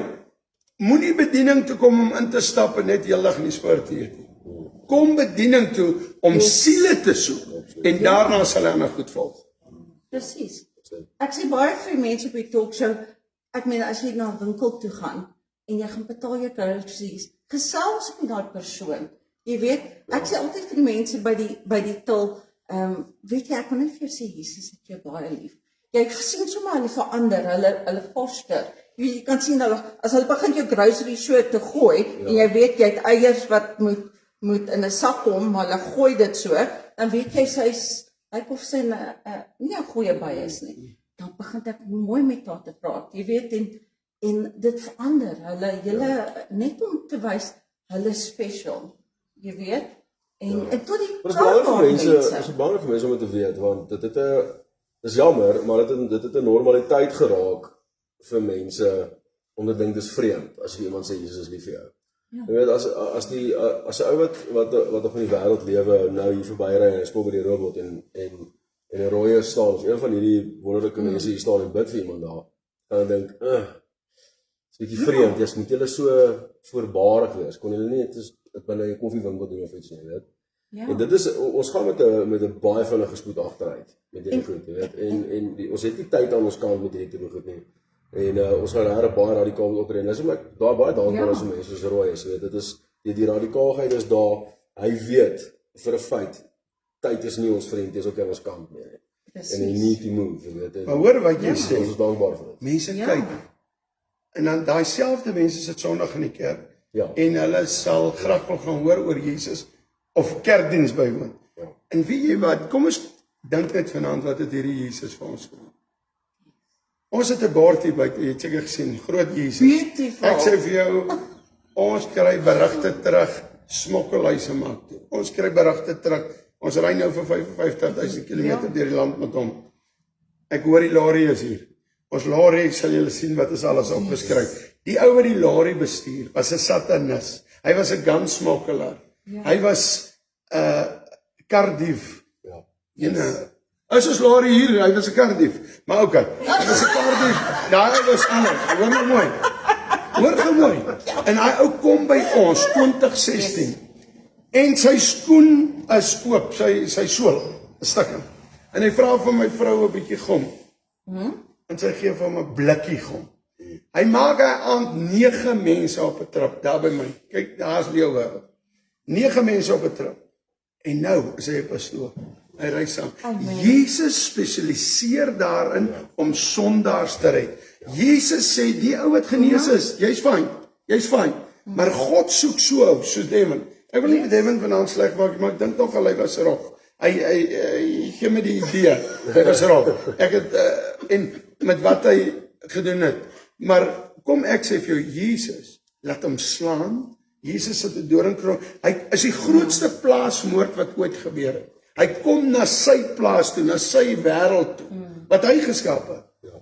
moenie bediening toe kom om in te stap en net heeldag in die sport te eet nie. Kom bediening toe om siele te soek, en daarna sal hy nog goed volg.
Presies. Ek sê baie vir mense op die talkshow, ek meen as jy na 'n winkel toe gaan en jy gaan betaal jou groceries, gesels met daai persoon. Jy weet, ek sê altyd vir die mense by die til, weet jy, ek wil net vir jou sê, Jesus het jou baie lief. Jy sien sommer hulle verander, hulle poster. Jy kan sien hulle as hulle begin jou groceries so te gooi en jy weet jy het eiers wat moet in 'n sak kom, maar hulle gooi dit so, dan weet jy sy's lyk of sy nie 'n goeie by is nie. Dan begin ek mooi met haar te praat. Jy weet en dit verander hulle net om te wys hulle is special. Jy weet? En tot die
Maar dit is belangrik vir mense om te weet, want dit is jammer, maar dit het 'n normaliteit geraak vir mense om te dink dis vreemd as jy iemand sê Jesus is lief vir jou. Ja. Jy weet as 'n ou wat nog in die wêreld lewe nou hier verbyry en hy speel by die robot en 'n rooie staan of een van hierdie wonderlike mense hier staan en bid vir iemand daar, dan dink is 'n bietjie vreemd, jy moet julle so voorbarig wees. Kon julle nie dit binne 'n koffiewinkel doen of iets nie, weet? Ja. En dit is ons gaan met 'n baie vinnige spoed agteruit met hierdie goed, jy weet. En ons het nie tyd aan ons kant met hierdie tipe goed nie. En ons gaan regtig baie radikaal moet optree. Dis omdat ek baie dankbaar is vir mense soos Roy is, weet. Dit is die radikaalheid is daar. Hy weet vir 'n feit tyd is nie ons vriend, dis ook aan ons kant nie. En hy need to move, jy weet.
Maar hoor wat jy sê.
Ons is dankbaar vir dit.
Mense kyk. En dan daai selfde mense sit Sondag in die kerk.
Ja.
En hulle sal graag wil gaan hoor oor Jesus of kerkdiens bywoon. Ja. En weet jy wat? Kom ons dink net vanaand wat het hierdie Jesus vir ons gedoen. Ons het 'n bord hier buite, jy het seker gesien, groot Jesus.
Beautiful.
Ek sê vir jou, ons kry berigte terug, smokkelhuise maak toe. Ons kry berigte terug. Ons ry nou vir 55.000 km deur die land met hom. Ek hoor die lorry is hier. Ons lorry, sal julle sien wat is alles opgeskryf. Die ou wat die lorry bestuur, was 'n satanis. Hy was 'n gunsmokkelaar. Hy was 'n kardief. Is ons lorry hier, hy was 'n kardief. Maar okay, hy was 'n kardief. Daar was alles. Hoor nou mooi. Hoor nou mooi. En hy ou kom by ons 2016. En sy skoen is oop, sy sool is stukkend. En hy vra vir my vrou 'n bietjie gom. En sy gee vir hom 'n blikkie gom. Hy maak 'n aand 9 mense op 'n trip daar by my. Kyk, daar's Leo wêreld. 9 mense op 'n trip. En nou is hy 'n pastoor. Hy ry saam. Jesus spesialiseer daarin om sondaars te red. Jesus sê die ou wat genees is, jy's fyn. Jy's fyn. Maar God soek so ou soos Devin. Ek wil nie Devin vanaand sleg maak, maar ek dink nog al hy was rop. Hy gee my die idee. Hy was rop. Ek het en met wat hy gedoen het. Maar kom ek sê vir jou, Jesus laat hom slaan. Jesus het 'n doringkroon. Hy is die grootste plaasmoord wat ooit gebeur het. Hy kom na sy plaas toe, na sy wêreld toe, wat hy geskep het.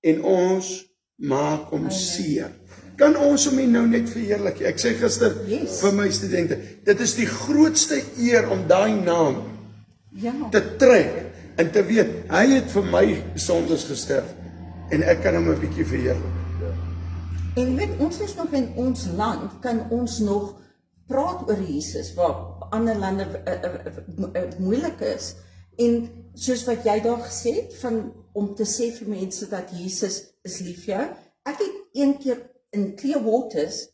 En ons maak hom seer. Kan ons hom nie nou net verheerlik? Ek sê gister vir my studente, dit is die grootste eer om daai naam te trek en te weet, hy het vir my sondes gesterf en ek kan hom 'n bietjie verheerlik.
En weet, ons is nog in ons land, kan ons nog praat oor Jesus, waar ander lande moeilik is. En soos wat jy daar gesê het, van om te sê vir mense dat Jesus is lief vir jou. Ek het een keer in Clearwaters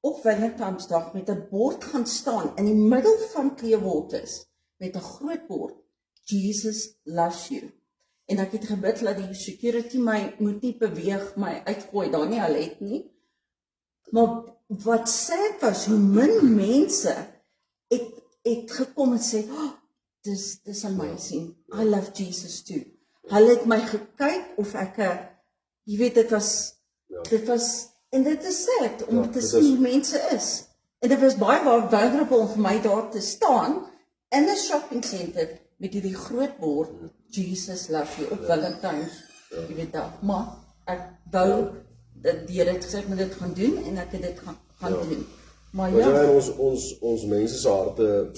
op Valentinesdag met 'n bord gaan staan in die middel van Clearwaters met 'n groot bord, Jesus loves you. En ek het gebid dat die security my moet nie beweeg, my uitgooi daar nie, hulle het nie. Maar wat sad was, hoe min mense het gekom en sê, oh, dis amazing, I love Jesus too. Hulle het my gekyk of ek, jy weet, dit was, en dit is sad, om te sien hoe mense is. En dit was baie vulnerable om vir my daar te staan, in 'n shopping center, met hierdie groot bord, Jesus loves you, op Valentine's, jy weet dat. Maar ek wou, die Here het gesê ek moet dit gaan doen, en ek het dit gaan doen. Maar
ons mense se harte,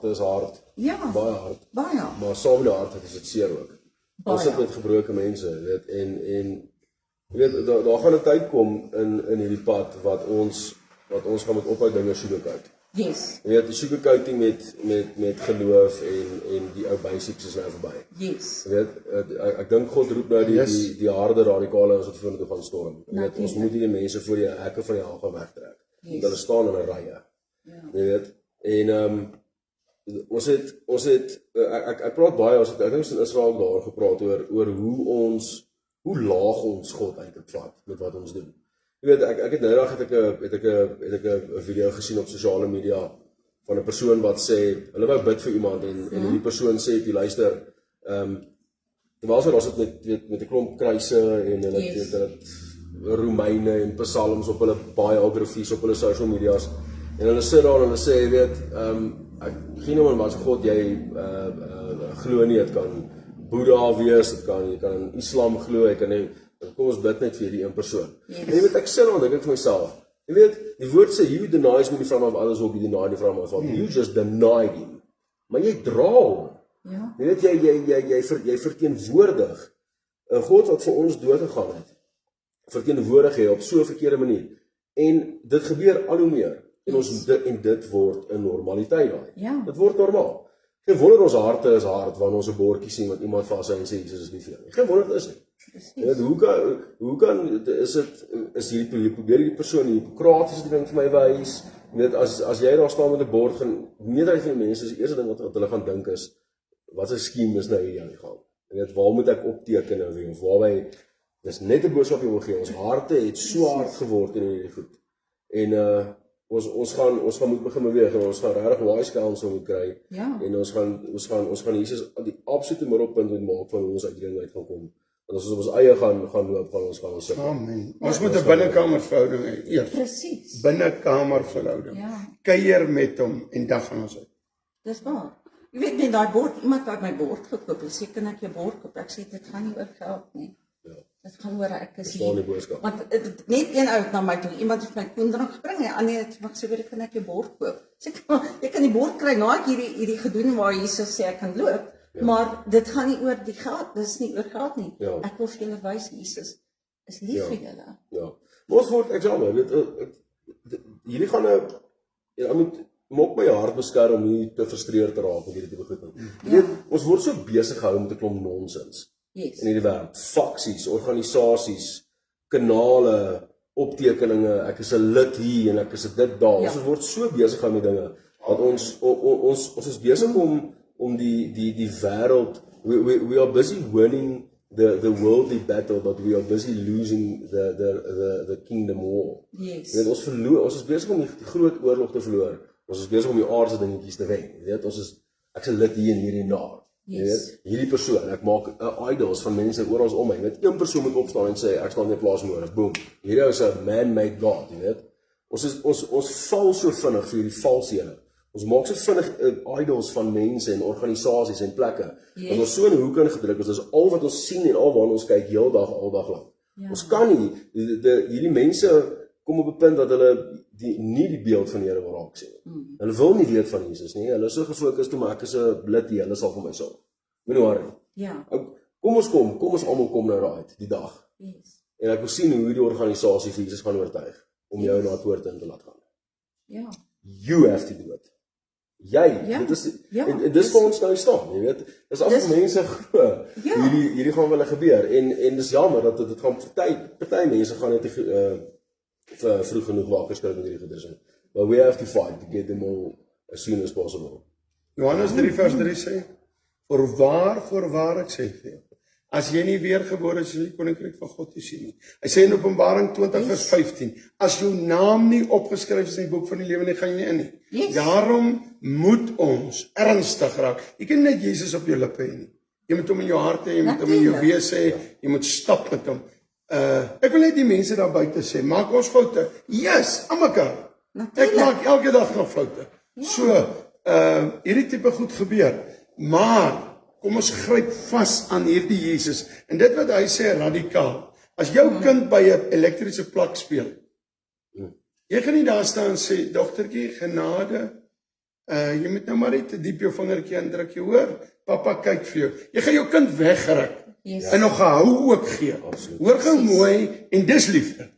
is hard, baie hard. Maar saam met die hart is dit seer ook. Ons sit met gebroke mense, weet, en weet, daar gaan 'n tyd kom in hierdie pad wat ons gaan moet ophou dinge sugarcoat.
Yes.
Jy weet, die sugarcoating met geloof en die ou basics is nou verby.
Yes.
Jy weet, ek dink God roep nou die harde radikale ons wat vorentoe gaan storm. Jy weet, ons moet nie die mense voor die hekke van die hel gaan wegtrek. Want hulle staan in 'n rye. Jy weet, en ons het ek praat baie, ek dink ons in Israel daar gepraat oor hoe laag ons God eintlik vat met wat ons doen. Jy weet, ek het noudag het ek 'n video gesien op sosiale media van 'n persoon wat sê, hulle wou bid vir iemand en die persoon sê, jy luister, terwyl sy daar sit met 'n klomp kruise en hulle het Romeine en psalms op hulle biographies op hulle social medias, en hulle sit daar en hulle sê, jy weet, ek geen om wat God jy glo nie, het kan Boeddha wees, jy kan in Islam glo, jy kan nie, kom ons bid net vir die een persoon. En jy weet, ek sê dan, dink ek vir myself, jy weet, die woord sê, he who denies me in front of others will be denied in front of my Father. You just denied him. Maar jy dra hom. Jy weet, jy verteenwoordig 'n God wat vir ons dood gegaan het. Verteenwoordig jy op so 'n verkeerde manier. En dit gebeur al hoe meer. En dit word 'n normaliteit daai. Dit word normaal. Geen wonder ons harte is hard wanneer ons 'n bordjie sien wat iemand vashou en sê Jesus is lief vir jou. Geen wonder dit is nie. Ja, hoe kan is hierdie probeer die persoon die hippokratiese ding vir my wys? Jy weet, as jy daar staan met 'n bord, gaan meerderheid van die mense, die eerste ding wat hulle gaan dink is, wat 'n skema is nou hier aan die gang? Jy weet, waar moet ek opteken nou weer, of waarby, dis net 'n boodskap jy wil gee. Ons harte het so hard geword in hierdie goed. En ons gaan moet begin beweeg, en ons gaan regtig wise counsel moet kry. En ons gaan Jesus die absolute middelpunt moet maak van hoe ons uit die ding uit gaan kom. En as ons op ons eie gaan loop, gaan ons sit.
Amen. Ons moet 'n binnekamerverhouding hê.
Presies.
Binnekamerverhouding. Kuier met hom en dan gaan ons uit.
Dis waar. Jy weet net daai bord, iemand wat my bord gekoop het, sê kan ek jou bord koop? Ek sê dit gaan nie oor geld nie. Dit gaan oor ek is
Verstaan die boodskap.
Want net een ou het na my toe, iemand het my koendrank gebring, en ander het maar gesê, "Weet, kan ek jou bord koop?" Sê ek, "Maar jy kan die bord kry na ek hierdie gedoen waar Jesus sê ek kan loop." Maar dit gaan nie oor die geld, dit is nie oor geld nie.
Ja.
Ek wil vir julle wys, Jesus is lief vir julle.
Ja. Maar ons word eksamen, jullie gaan jy moet maak my hart beskerm om nie te frustreerd te raak met hierdie tipe goed nie. Jy weet, ons word so besig gehou met 'n klomp nonsens
Yes.
in hierdie wêreld. Faksies, organisasies, kanale, optekeninge, ek is 'n lid hier en ek is 'n dit daar.
Ja.
Ons word so besig gehou met dinge dat ons is besig om die wêreld, we are busy winning the worldly battle, but we are busy losing the kingdom war.
Yes.
Jy weet, ons is besig om die groot oorlog te verloor. Ons is besig om die aardse dingetjies te wen. Jy weet, ek is 'n lid hier en hier en daar. Jy weet, hierdie persoon, ek maak 'n idols van mense oral om my. Net een persoon moet opstaan en sê ek staan in 'n plaas nodig. Boom. Hierdie ou is 'n man-made god, jy weet. Ons val so vinnig vir hierdie valshede. Ons maak so vinnig idols van mense en organisasies en plekke. Dat ons so in 'n hoek ingedruk is. Dis al wat ons sien en al waarna ons kyk heeldag, aldag lank. Ons kan nie hierdie mense kom op 'n punt dat hulle nie die beeld van die Here wil raak sien. Hulle wil nie weet van Jesus nie. Hulle is so gefokus toe maar ek is 'n lid hier, hulle sal vir my sorg. Moenie worry.
Ja.
Kom ons almal kom nou daai die dag.
Yes.
En ek wil sien hoe hierdie organisasie vir Jesus gaan oortuig om jou na poort in te laat gaan.
Ja.
You have to do it. Jy, dit is en dis vir ons nou staan, jy weet. Dis al die mense glo. Hierdie gaan wel gebeur en dis jammer dat dit gaan party mense gaan net vroeg genoeg wakker skrik met hierdie goeders. But we have to fight to get them all as soon as possible.
Johannes 3 vers 3 sê, voorwaar ek sê vir jou, as jy nie weergebore is, sal jy die koninkryk van God nie sien nie. Hy sê in Openbaring 20 vers 15, as jou naam nie opgeskryf is in die boek van die lewe nie, gaan jy nie in nie. Daarom moet ons ernstig raak. Jy kan net Jesus op jou lippe hê nie. Jy moet hom in jou hart hê, jy moet hom in jou wese hê, jy moet stap met hom. Ek wil net die mense daar buite sê, maak ons foute. Yes, aan mekaar. Ek maak elke dag nog foute. So, hierdie tipe goed gebeur. Maar kom ons gryp vas aan hierdie Jesus. En dit wat hy sê radikaal. As jou kind by 'n elektriese plak speel, jy gaan nie daar staan en sê, dogtertjie, genade, jy moet nou maar net te diep jou vingertjie indruk, jy hoor, pappa kyk vir jou. Jy gaan jou kind wegruk. En nog gehou ook gee. Hoor gou mooi, en dis liefde.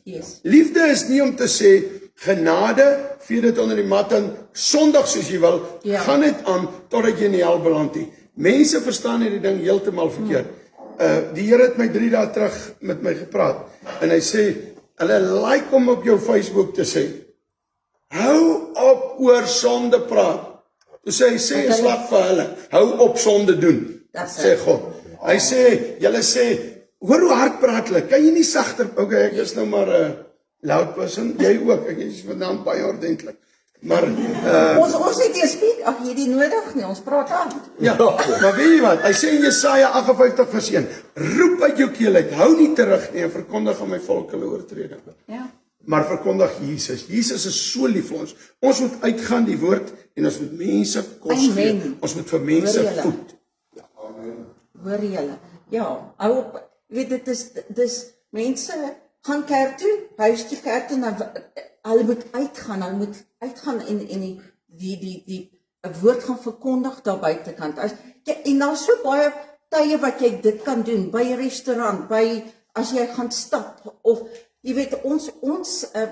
Liefde is nie om te sê, genade, vee dit onder die mat en Sondag soos jy wil, gaan dit aan totdat jy in die hel beland nie. Mense verstaan hierdie ding heeltemal verkeerd. Die Here het my 3 dae terug met my gepraat en hy sê, hulle like om op jou Facebook te sê, hou op oor sonde praat. Toe sê hy, sê 'n slag vir hulle, hou op sonde doen, sê God. Hy sê, julle sê, hoor hoe hard praat hulle, kan jy nie sagter, okay, ek is nou maar 'n loud person, jy ook, ek is vanaand baie ordentlik. Maar
ons het hier speak, ag hierdie nodig nie, ons praat aan.
Ja, maar weet jy wat? Hy sê in Jesaja 58 vers 1, roep uit jou keel uit, hou nie terug nie en verkondig aan my volk hulle oortreding.
Ja.
Maar verkondig Jesus. Jesus is so lief vir ons. Ons moet uitgaan die woord en ons moet mense kos gee. Ons moet vir mense voed.
Hoor julle? Ja, hou op. Weet dis mense gaan kerk toe, huis toe kerk toe, en hulle moet uitgaan en die woord gaan verkondig daar buitekant. En daar's so baie tye wat jy dit kan doen, by 'n restaurant, as jy gaan stap, of jy weet,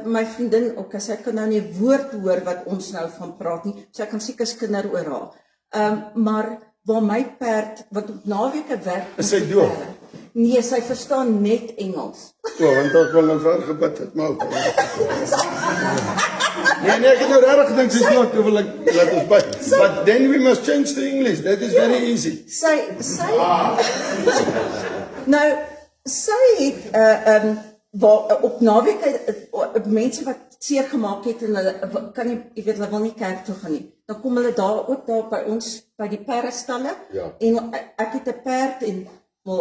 my vriendin ook, sy kan nou nie 'n woord hoor wat ons nou van praat nie, sy kan seker skinder oor haar. Maar waar my perd, wat op naweke werk,
is sy doof?
Nee, sy verstaan net Engels.
Want ek wil nou vir gebid het, maar nee, ek het nou regtig gedink sy's nog, toe wil ek laat ons bid. But then we must change to English. That is very easy.
Sy nou, sy het op naweke mense wat seer gemaak het en hulle kan nie, jy weet, hulle wil nie kerk toe gaan nie. Dan kom hulle ook daar by ons by die perdestalle. En ek het 'n perd en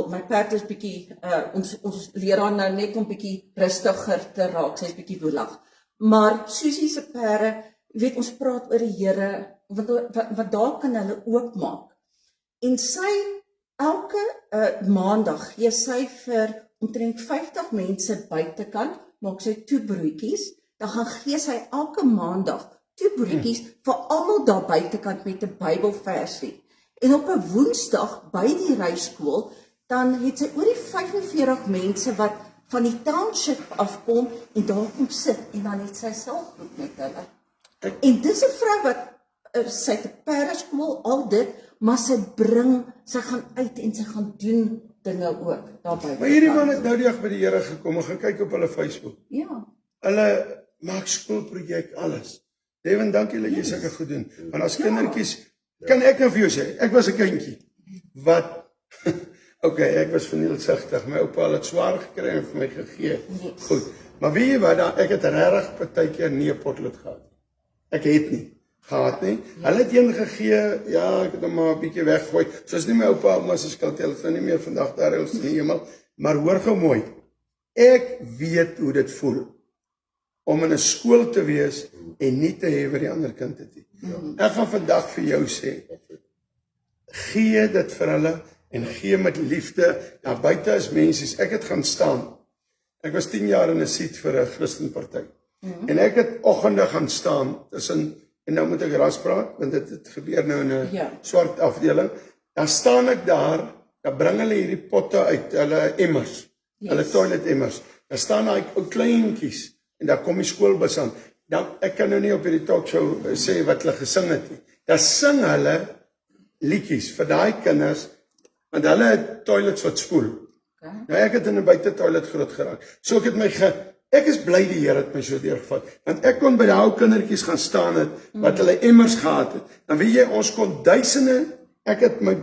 my perd is bietjie ons leer haar nou net om bietjie rustiger te raak. Sy's bietjie woelig. Maar Susie se perde, jy weet, ons praat oor die Here, wat daar kan hulle oopmaak. En sy elke maandag gee sy vir omtrent 50 mense buitekant, maak sy toebroodjies, dan gaan gee sy elke maandag toebroodjies vir almal daar buitekant met 'n Bybelversie. En op 'n Woensdag by die reisskool, dan het sy oor die 45 mense wat van die township afkom en daar kom sit en dan het sy selfgroep met hulle. En dis 'n vrou wat sy het 'n paraskool, al dit, maar sy gaan uit en sy gaan doen dinge ook daarby.
Maar hierdie man het nou die dag by die Here gekom en gaan kyk op hulle Facebook.
Ja.
Hulle maak skoolprojek, alles. Devin, dankie dat jy sulke goed doen. Want as kindertjies, kan ek nou vir jou sê, ek was 'n kindjie wat okay, ek was vernielsigtig. My oupa het swaar gekry en vir my gegee.
Yes.
Goed. Maar weet jy wat, ek het regtig partykeer nie 'n potlood gehad. Ek het nie gehad nie. Hulle het een gegee, ja, ek het hom maar 'n bietjie weggooi. Soos nie my oupa ouma se skuld, hulle is nou nie meer vandag daar in die hemel, maar hoor gou mooi. Ek weet hoe dit voel om in 'n skool te wees en nie te hê wat die ander kind het nie. Ek gaan vandag vir jou sê, gee dit vir hulle en gee met liefde. Daar buite is mense, ek het gaan staan. Ek was 10 jaar in 'n seat vir 'n Christenparty. En ek het oggende gaan staan tussen, en nou moet ek ras praat, want dit gebeur nou in 'n swart afdeling. Dan staan ek daar, dan bring hulle hierdie potte uit, hulle emmers, hulle toilet emmers. Dan staan daai ou kleintjies en dan kom die skoolbus aan. Dan ek kan nou nie op hierdie talkshow sê wat hulle gesing het nie. Dan sing hulle liedjies vir daai kinders, want hulle het toilets wat spoel. Nou ek het in 'n buite toilet groot geraak. So ek is bly die Here het my so deurgevat, want ek kon by daai ou kindertjies gaan staan het wat hulle emmers gehad het. Dan weet jy, ons kon duisende, ek het my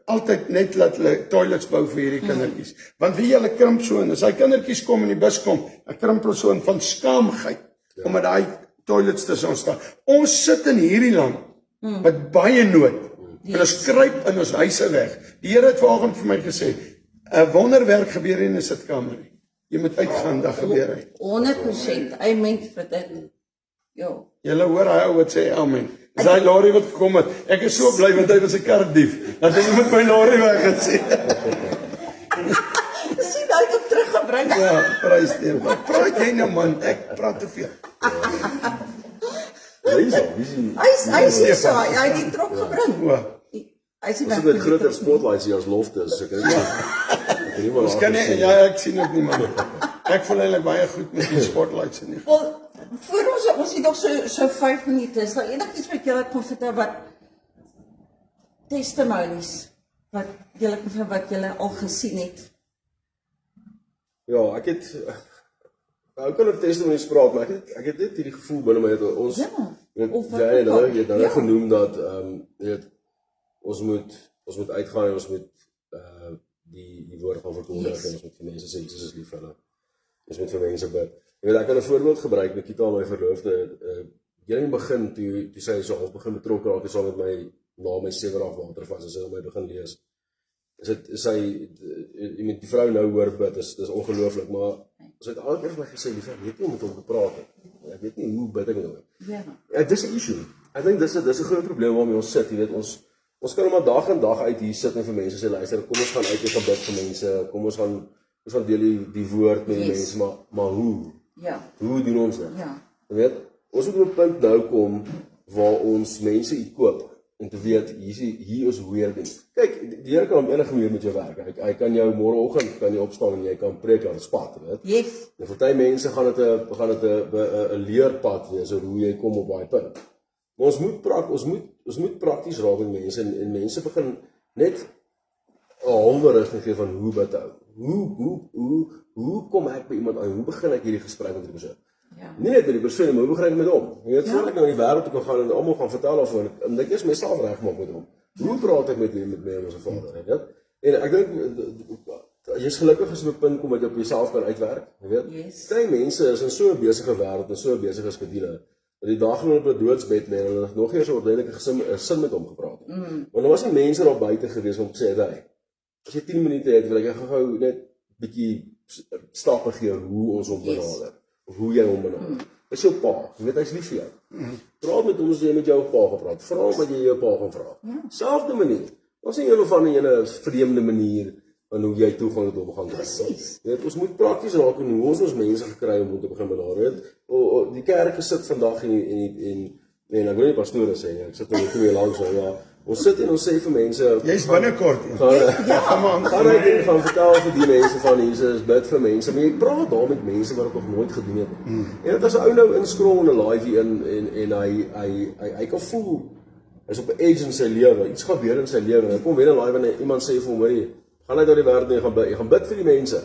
altyd net laat hulle toilets bou vir hierdie kindertjies. Want weet jy, hulle krimp so en as hy kindertjies kom in die bus kom, dan krimp hulle so in van skaamheid omdat daai toilets tussen ons staan. Ons sit in hierdie land met baie nood. En ons kruip in ons huise weg. Die Here het vanoggend vir my gesê, 'n wonderwerk gebeur in 'n sitkamer nie. Jy moet uitgaan, dan gebeur hy.
100%, amen vir dit. Ja.
Julle hoor hy ou wat sê amen. Dis daai lorry wat gekom het. Ek is so bly want hy was 'n kardief. Dat hy met my lorry weggesê.
Sien, hy het hom teruggebring.
Ja, prys die. Wat praat jy nou man? Ek praat te veel.
Hy is so, hy het die trok gebring. Hy sê
Ons het groter spotlights hier as lofte, so ek nie maar
Ons kan nie, ja, ek sien ook nie man. Ek voel eintlik baie goed met die spotlights in nie.
Wel, voor ons het nog so 5 minute, is daar enigiets wat julle kon vertel wat testimonies, wat julle al gesien het?
Ja, ek het nou kan ek testimonies praat, maar ek het net hierdie gevoel binne my dat ons jy het genoem dat ons moet uitgaan en ons moet die woord van verkondig en ons moet vir mense sê Jesus is lief vir hulle. Ons moet vir mense bid. Jy weet, ek kan 'n voorbeeld gebruik. Nikita, my verloofde, hier in die begin toe sy so half begin betrokke raak saam met my na my 7 dae watervas en sy het my begin lees. Die vrou nou hoor bid, dis ongelooflik, maar sy het altyd vir my gesê, lief, ek weet nie hoe om met hom te praat nie. Ek weet nie hoe bid ek met hom. Ja, dis 'n issue. Ek dink dis 'n groot probleem waarmee ons sit. Jy weet, ons kan maar dag en dag uit hier sit en vir mense sê, luister, kom ons gaan uit en gaan bid vir mense, kom ons gaan deel die woord met die mense, maar hoe?
Ja.
Hoe doen ons dit?
Ja.
Jy weet, ons moet op 'n punt nou kom waar ons mense koop en te weet, hier is hoe jy dit. Kyk, die Here kan op enige manier met jou werk. Hy kan jou môreoggend kan jy opstaan en jy kan preek aan 'n spad, weet.
Yes.
En vir party mense gaan dit 'n leerpad wees oor hoe jy kom op daai punt. Maar ons moet prakties raak met mense en mense begin net 'n halwe rigting gee van hoe bid hou. Hoe kom ek by iemand aan? Hoe begin ek hierdie gesprek met die persoon?
Ja.
Nie net met die persoon, maar hoe begin ek met hom? Jy weet, voor ek nou in die wêreld toe kan gaan en almal gaan vertel of en ek is myself regmaak met hom. Hoe praat ek met ons Vader, jy weet? En ek dink jy's gelukkig as jy op 'n punt kom dat jy op jouself kan uitwerk, jy weet?
Yes.
Baie mense is in so 'n besige wêreld en so 'n besige skedule. Dat die dag gaan op 'n doodsbed lê en hulle het nog nie eens 'n ordentlike sin met hom gepraat nie. Want daar was nie mense daar buite gewees om te sê, "Hey, as jy 10 minute het, wil ek gou net bietjie stappe gee hoe ons hom benader of hoe jy hom benader." Dis jou pa, jy weet hy's lief vir jou. Praat met hom as jy met jou pa gepraat. Vra hom wat jy jou pa gaan vra. Selfde manier. Ons sien julle van 'n vreemde manier en hoe jy toe gaan dit om gaan kry.
Presies.
Jy weet, ons moet prakties raak en hoe ons mense gekry om te begin benader. Die kerke sit vandag en ek wil nie pastore sê nie, ek sit nou twee langs so, ja. Ons sit en ons sê vir mense,
Jy's binnekort.
gaan uit en gaan vertel vir die mense van Jesus, bid vir mense, maar jy praat daar met mense wat ek nog nooit gedoen het. En dit as 'n ou nou inskrol in 'n live en hy kan voel, hy's op 'n edge in sy lewe, iets gebeur in sy lewe, en hy kom weer in live en iemand sê vir hom, hoorie, gaan uit die wêreld en jy gaan bid vir die mense.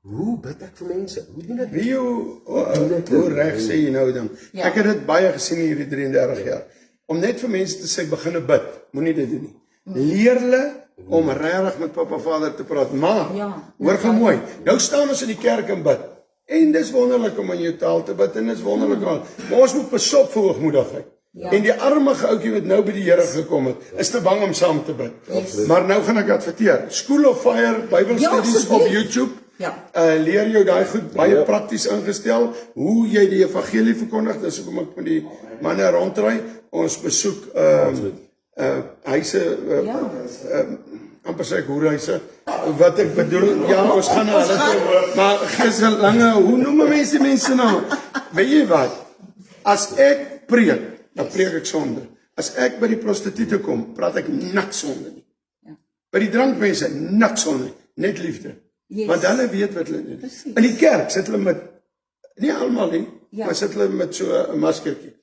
Hoe bid ek vir mense? Hoe doen ek?
Wie hoe reg sê jy nou dan?
Ja.
Ek het dit baie gesien in hierdie 33 jaar. Om net vir mense te sê, begin bid, moenie dit doen nie. Leer hulle om regtig met Papa Vader te praat, maar, hoor gou mooi, nou staan ons in die kerk en bid, en dis wonderlik om in jou taal te bid, en dis wonderlik, maar ons moet pas op vir hoogmoedigheid. En die armige ouetjie wat nou by die Here gekom het, is te bang om saam te bid. Maar nou gaan ek adverteer, School of Fire, Bybelstudies op YouTube, leer jou daai goed baie prakties ingestel, hoe jy die evangelie verkondig, dis hoekom ek met die manne rondry, ons besoek huise, amper sê ek hoerhuise, wat ek bedoel, ja, ons gaan na hulle toe, maar geestelinge, hoe noem mense nou? Weet jy wat, as ek preek, dan preek ek sonde. As ek by die prostituie kom, praat ek niks sonde nie. By die drankmense, niks sonde nie, net liefde. Want hulle weet wat hulle doen. In die kerk sit hulle met, nie almal nie, maar sit hulle met so 'n maskertjie.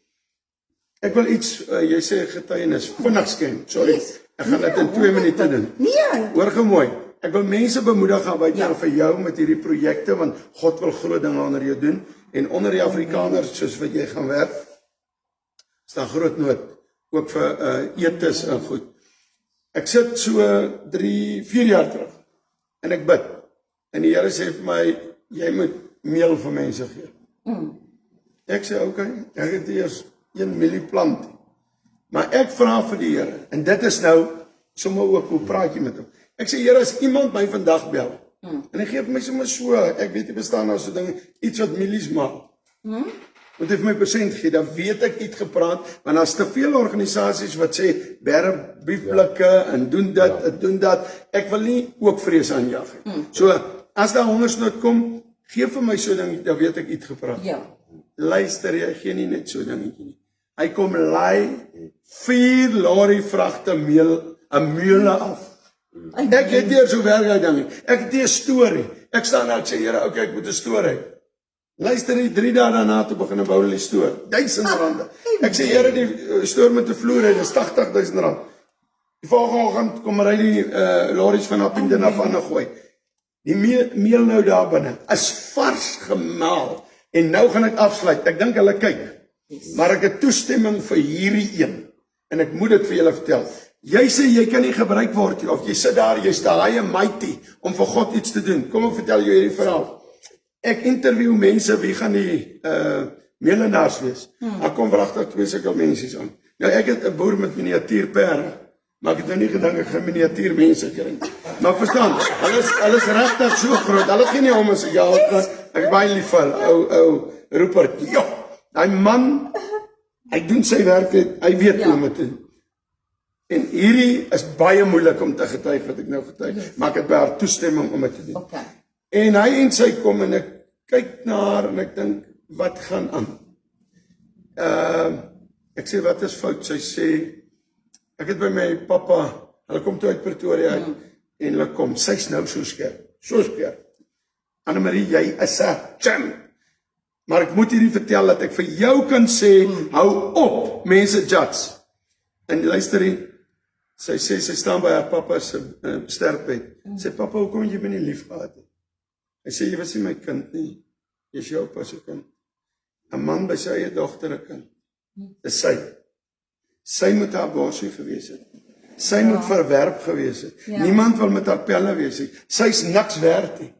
Ek wil iets, jy sê getuienis, vinnig skem, sorry, ek gaan dit in 2 minute doen. Hoor gou mooi, ek wil mense bemoedig aan buite vir jou met hierdie projekte, want God wil groot dinge onder jou doen, en onder die Afrikaners, soos wat jy gaan werk, staan groot nood, ook vir etes en goed. Ek sit so 3-4 jaar terug, en ek bid, en die Here sê vir my, jy moet meel vir mense gee. Ek sê, okay, ek het eers 1 milie plant, maar ek vra vir die Here, en dit is nou, sommer ook, hoe praat jy met hom? Ek sê, Here, as iemand my vandag bel, en hy gee vir my sommer so, ek weet nie bestaan nou so ding, iets wat milies maak, want hy vir my persent gee, dan weet ek iets gepraat, want daar is te veel organisasies wat sê, berre biefblikke, en doen dit, doen dat, ek wil nie ook vrees aanjag. So, as daar hongersnood kom, gee vir my so ding, dan weet ek iets gepraat. Luister, jy gee nie net so dingetjie nie. Hy kom lei 4 lorry vragte meule af. Ek het hier so werk uit ding. Ek het hier 'n storie. Ek staan daar en sê, Here, okay, ek moet 'n storie. Luister, die 3 dae daarna toe begin bou hulle die stoor. R1000. Ek sê, Here, die stoor met 'n vloer en dis R80.000. Die volgende oggend kom ry die lorries van Appington af aan gooi. Die meel nou daar binne is vars gemaal. En nou gaan ek afsluit. Ek dink hulle kyk. Maar ek het toestemming vir hierdie een. En ek moet dit vir julle vertel. Jy sê jy kan nie gebruik word nie, of jy sit daar, jy's daai mighty om vir God iets te doen. Kom ek vertel jou hierdie verhaal. Ek interview mense, wie gaan die meelenaars wees? Daar kom wragtig 2 sulke mense aan. Nou ek het 'n boer met miniatuurperde, maar ek het nou nie gedink ek gaan miniatuur mense kry. Maar verstaan, hulle is regtig so groot. Hulle gee nie om as ek ja, ek baie lief vir ou Rupert. Ja, daai man, hy doen sy werk, hy weet hoe om dit te doen. En hierdie is baie moeilik om te getuig wat ek nou getuig, maar ek het by haar toestemming om dit te doen. En hy en sy kom en ek kyk na haar en ek dink, wat gaan aan? Ek sê, wat is fout? Sy sê, ek het by my pappa, hulle kom toe uit Pretoria uit, en hulle kom, sy's nou so skerp. Annemarie, jy is 'n champ. Maar ek moet hierdie vertel, dat ek vir jou kan sê, hou op, mense judge. En luister hier, sy sê, sy staan by haar pappa se sterfbed. Sê, pappa, hoekom jy my nie lief gehad het? Hy sê, jy was nie my kind nie, jy is jou pa se kind. 'n man by sy eie dogter 'n kind. Dis sy. Sy moet haar borsie gewees het. Sy moet verwerp gewees het. Niemand wil met haar pelle wees nie. Sy's niks werd nie.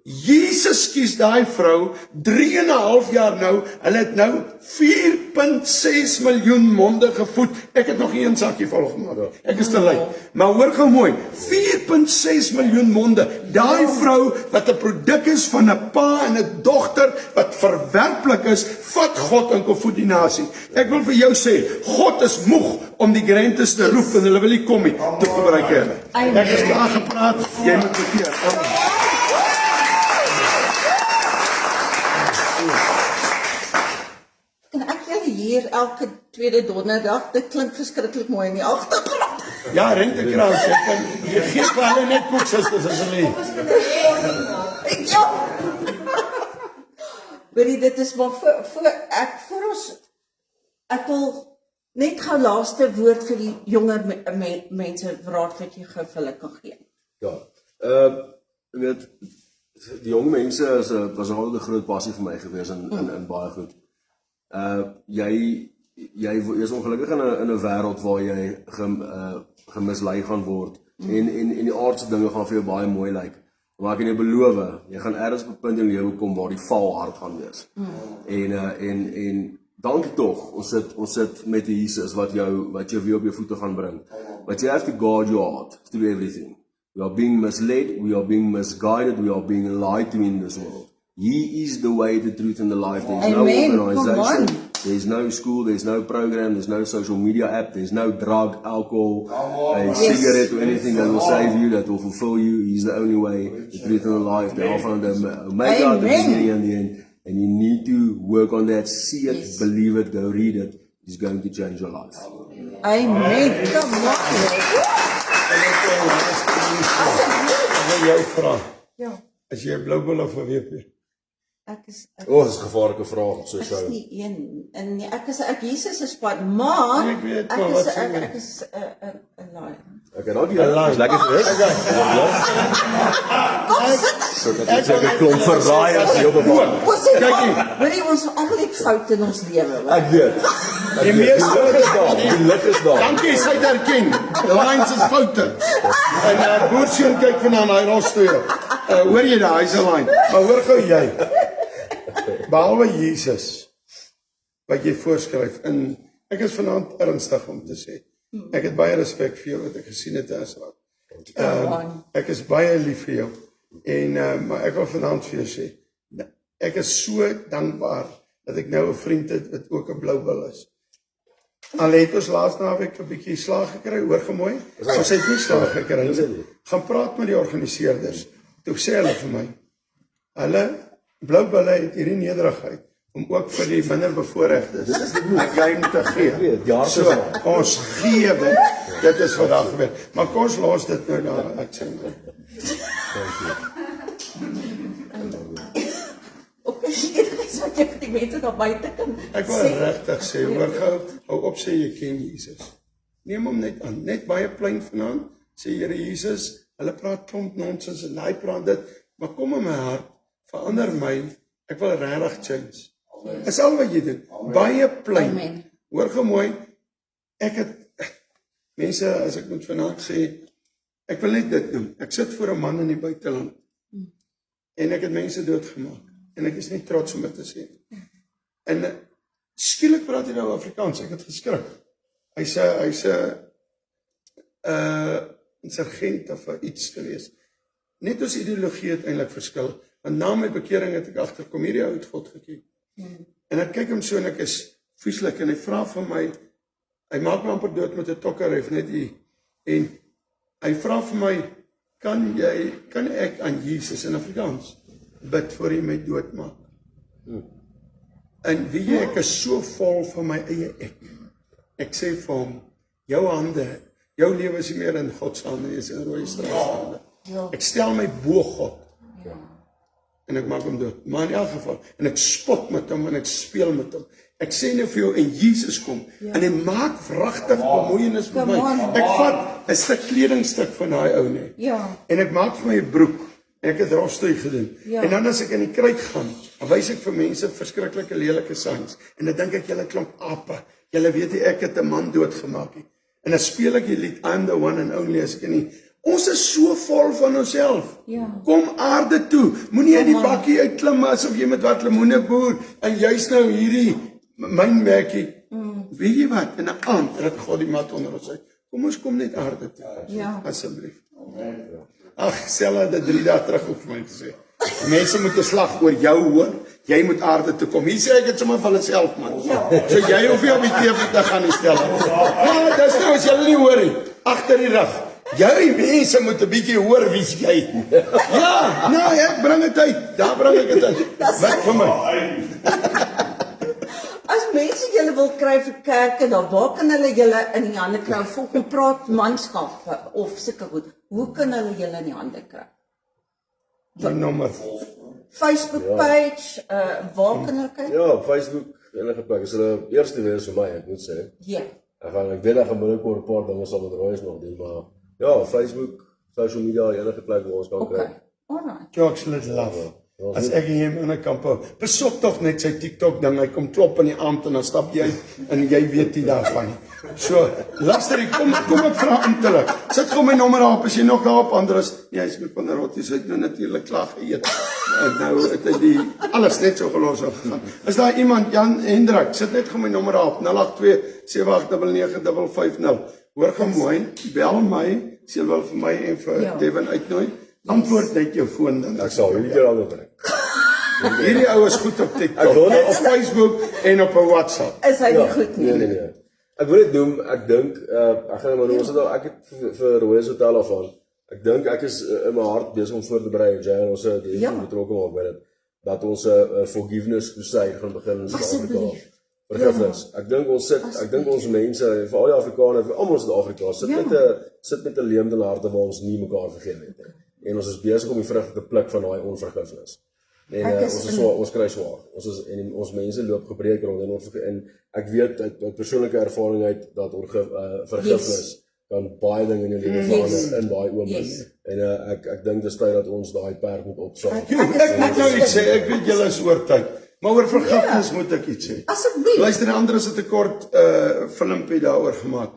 Jesus kies daai vrou 3,5 jaar nou. Hulle het nou 4,6 miljoen monde gevoed. Ek het nog nie 'n sakkie vol gemaak. Ek is te lui. Maar hoor gou mooi, 4,6 miljoen monde. Daai vrou wat 'n produk is van 'n pa en 'n dogter wat verwerplik is, vat God in kom voed die nasie. Ek wil vir jou sê, God is moeg om die Grentes te roep en hulle wil nie kom nie. Toe gebruik hulle. Ek is klaar gepraat, jy moet bekeer. Amen.
Kan ek julle hier elke tweede donderdag, dit klink verskriklik mooi in die agtergrond.
Ja, rentekrans, jy gee vir hulle net koeksusters as hulle.
Ja. Weet dit is maar voor ons, ek wil net gou laaste woord vir die jonger mense raad wat jy gou vir hulle kan gee.
Ja, jy weet, die jong mense was altyd 'n groot passie vir my gewees in baie goed. Jy is ongelukkig in 'n wêreld waar jy gemislei gaan word en die aardse dinge gaan vir jou baie mooi lyk. Maar ek kan jou beloof, jy gaan ergens op 'n punt in jou lewe kom waar die val hard gaan wees. En dankie tog, ons sit met Jesus wat jou weer op jou voete gaan bring. But you have to guard your heart through everything. We are being misled, we are being misguided, we are being lied to in this world. He is the way, the truth, and the life. There's
Amen.
no organization, there's no school, there's no program, there's no social media app, there's no drug, alcohol, a cigarette or anything that will save you, that will fulfill you. He's the only way, the truth, and the life, the Alpha and the Omega, the beginning and the end. And you need to work on that, see it, believe it, go read it. It's going to change your life.
Amen. Come
Ek wil jou vra,
Ja,
as jy 'n blou bil of 'n WP?
ek is
Dit is 'n gevaarlike vraag op so 'n
Ek
show.
is nie een, en nee, ek Jesus is pad, maar
Nee, ek weet, maar wat sê jy?
ek is 'n lion.
Okay, dankie. Is lekker geweest. So dat jy seker klomp verraaiers hier op 'n baan.
Weet jy, ons almal het foute in ons lewe.
Ek weet.
Die meeste
is daar. Die lig is daar.
Dankie, sy het erken. Lines is foute. En Boerseun kyk vanaand daai rolstoel. Hoor jy daai, hy's 'n line. Maar hoor gou jy. Behalwe Jesus wat jy voorskryf in, ek is vanaand ernstig om te sê. Ek het baie respek vir jou wat ek gesien het as wat. Ek is baie lief vir jou. En maar ek wil vanaand vir jou sê, ek is so dankbaar dat ek nou 'n vriend het wat ook 'n blou bil is. Al het ons laas naweek 'n bietjie slag gekry, hoor gemooi. Ons het nie slag gekry nie. Gaan praat met die organiseerders. Toe sê hulle vir my, hulle blou bille het hierdie nederigheid om ook vir die minder bevoorregtes 'n game te gee. So, ons gee dit is wat daar gebeur. Maar kom ons los dit nou daar. Ek sê
Okay, dit is wat jy vir die mense daar buite kan
ek wil regtig sê, hoor gou, hou op sê jy ken Jesus. Neem hom net aan. Net baie plein vanaand sê Here Jesus, hulle praat klomp nonsens en hy praat dit, maar kom in my hart, verander my. Ek wil regtig change. Is al wat jy doen. Baie plein.
Amen.
Hoor gou mooi. Ek het mense, as ek moet vanaand sê, ek wil net dit doen. Ek sit voor 'n man in die buiteland. En ek het mense doodgemaak. En ek is nie trots om dit te sê. En skielik praat hy nou Afrikaans. Ek het geskrik. Hy's 'n sergeant of iets gewees. Net ons ideologie het eintlik verskil. Want na my bekering het ek agterkom hierdie ou het God geken. En ek kyk hom so en ek is vieslik en hy vra van my, hy maak my amper dood met 'n tokkerhef net hier. En hy vra vir my, kan ek aan Jesus in Afrikaans bid vir hy my doodmaak? En wie jy, ek is so vol van my eie ek. Ek sê vir hom, jou hande, jou lewe is nie meer in God se hande, is in rooi straathande. Ek stel my bo God. En ek maak hom dood. Maar in elk geval, en ek spot met hom en ek speel met hom. Ek sê nou vir jou, en Jesus kom, en hy maak vragtig bemoeienis met my. Ek vat 'n stuk kledingstuk van daai ou net. En ek maak vir my 'n broek. Ek het rostry gedoen. En dan as ek in die kruit gaan, dan wys ek vir mense verskriklike lelike signs. En dan dink ek, julle klomp ape. Julle weet nie, ek het 'n man doodgemaak nie. En dan speel ek die lied I'm the one and only as ek in die Ons is so vol van onsself.
Ja.
Kom aarde toe. Moenie uit die bakkie uitklim asof jy met wat lemoene boer en jy's nou hierdie mynmerkie. Weet jy wat? In 'n aand rit God die mat onder ons uit. Kom ons kom net aarde toe.
Ja.
Asseblief. Ag, Stella het dit 3 dae terug op vir my gesê. Mense moet 'n slag oor jou hoor. Jy moet aarde toe kom. Hier sê ek dit sommer van hulself man. So jy hoef nie op die TV te gaan nie, Stella. Ja, dis nou as jy nie hoor nie. Agter die rug. Jy mense moet 'n bietjie hoor wie's jy. Ja, nou ek bring dit uit. Daar bring ek dit uit. Wat vir my?
As mense julle wil kry vir kerke, dan waar kan hulle julle in die hande kry? Volgens praat manskappe of sulke goed. Hoe kan hulle julle in die hande kry?
Die nommer.
Facebook page, waar kan hulle kyk?
Ja, op Facebook enige plek. Is hulle eerste wees vir my, ek moet sê.
Ja.
Ek weet ek gaan binnekort 'n paar dinge sal met Royce nog doen, maar ja, Facebook, social media, enige plek waar ons kan
Okay.
kry.
Alright.
Ja, ek sal dit love. As ek hier in 'n kamp hou, besoek tog net sy TikTok ding. Hy kom klop in die aand en dan stap jy en jy weet nie daarvan. So, luister, kom ek vra amptelik. Sit gou my nommer daar op as jy nog daarop Andrus. Ja, hy's met panderotties. Hy het nou natuurlik klaar geëet. En nou het hy die alles net so gelos opgegaan. Is daar iemand Jan Hendrik? Sit net gou my nommer daar op 082 7899550. Hoor gou mooi, bel my, as jy wil vir my en vir
Ja.
Devin uitnooi. Antwoord net jou foon dan.
Ek sal hierdie keer aan bring.
Hierdie ou is goed op TikTok,
Ek wil net
op Facebook en op 'n WhatsApp.
Is hy nie goed nie?
Nee. Ek wil dit noem, ek dink ek gaan maar ons het al ek het vir Royce Hotel af aan. Ek dink ek is in my hart besig om voor te berei, jy en ons het
Ja.
betrokke maak by dit dat ons 'n forgiveness crusade gaan begin in Suid-Afrika.
Asseblief.
Vergifnis. Ek dink ons mense, vir al die Afrikaners, vir almal in Suid-Afrika, sit met 'n leemde harte waar ons nie mekaar vergewe het nie. En ons is besig om die vrugte te pluk van daai onvergifnis. En ons kry swaar. Ons mense loop gebreek rond en ek weet uit persoonlike ervaring uit dat vergifnis kan baie dinge in jou lewe verander in daai oomblik. En ek dink dis tyd dat ons daai perd moet opsaam.
Ek moet nou iets sê, ek weet julle is oor tyd. Maar oor vergifnis moet ek iets sê.
Asseblief.
Luister, die ander het 'n kort filmpie daaroor gemaak.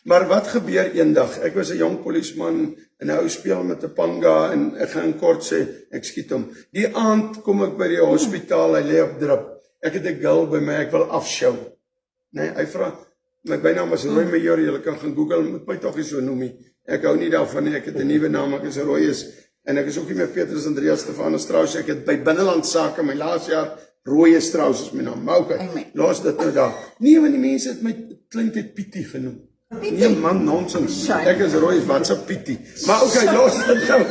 Maar wat gebeur eendag? Ek was 'n jong polisieman en 'n ou speel met 'n panga en ek gaan kort sê, ek skiet hom. Die aand kom ek by die hospitaal, hy lê op drip. Ek het 'n girl by my, ek wil afshow. Nee, hy vra, my bynaam was Roy Major, julle kan gaan Google, moet my tog nie so noem nie. Ek hou nie daarvan nie, ek het 'n nuwe naam, ek is Royus. En ek is ook nie meer Petrus Andreas Stefanus Strauss, ek het by binneland sake my laaste jaar Royus Strauss is my naam. Maar okay, los dit nou daar. Nee, want die mense het my klink dit Pietie genoem. Nee man, nonsens. Ek is Royus, wat's 'n Pietie? Maar okay, los dit nou.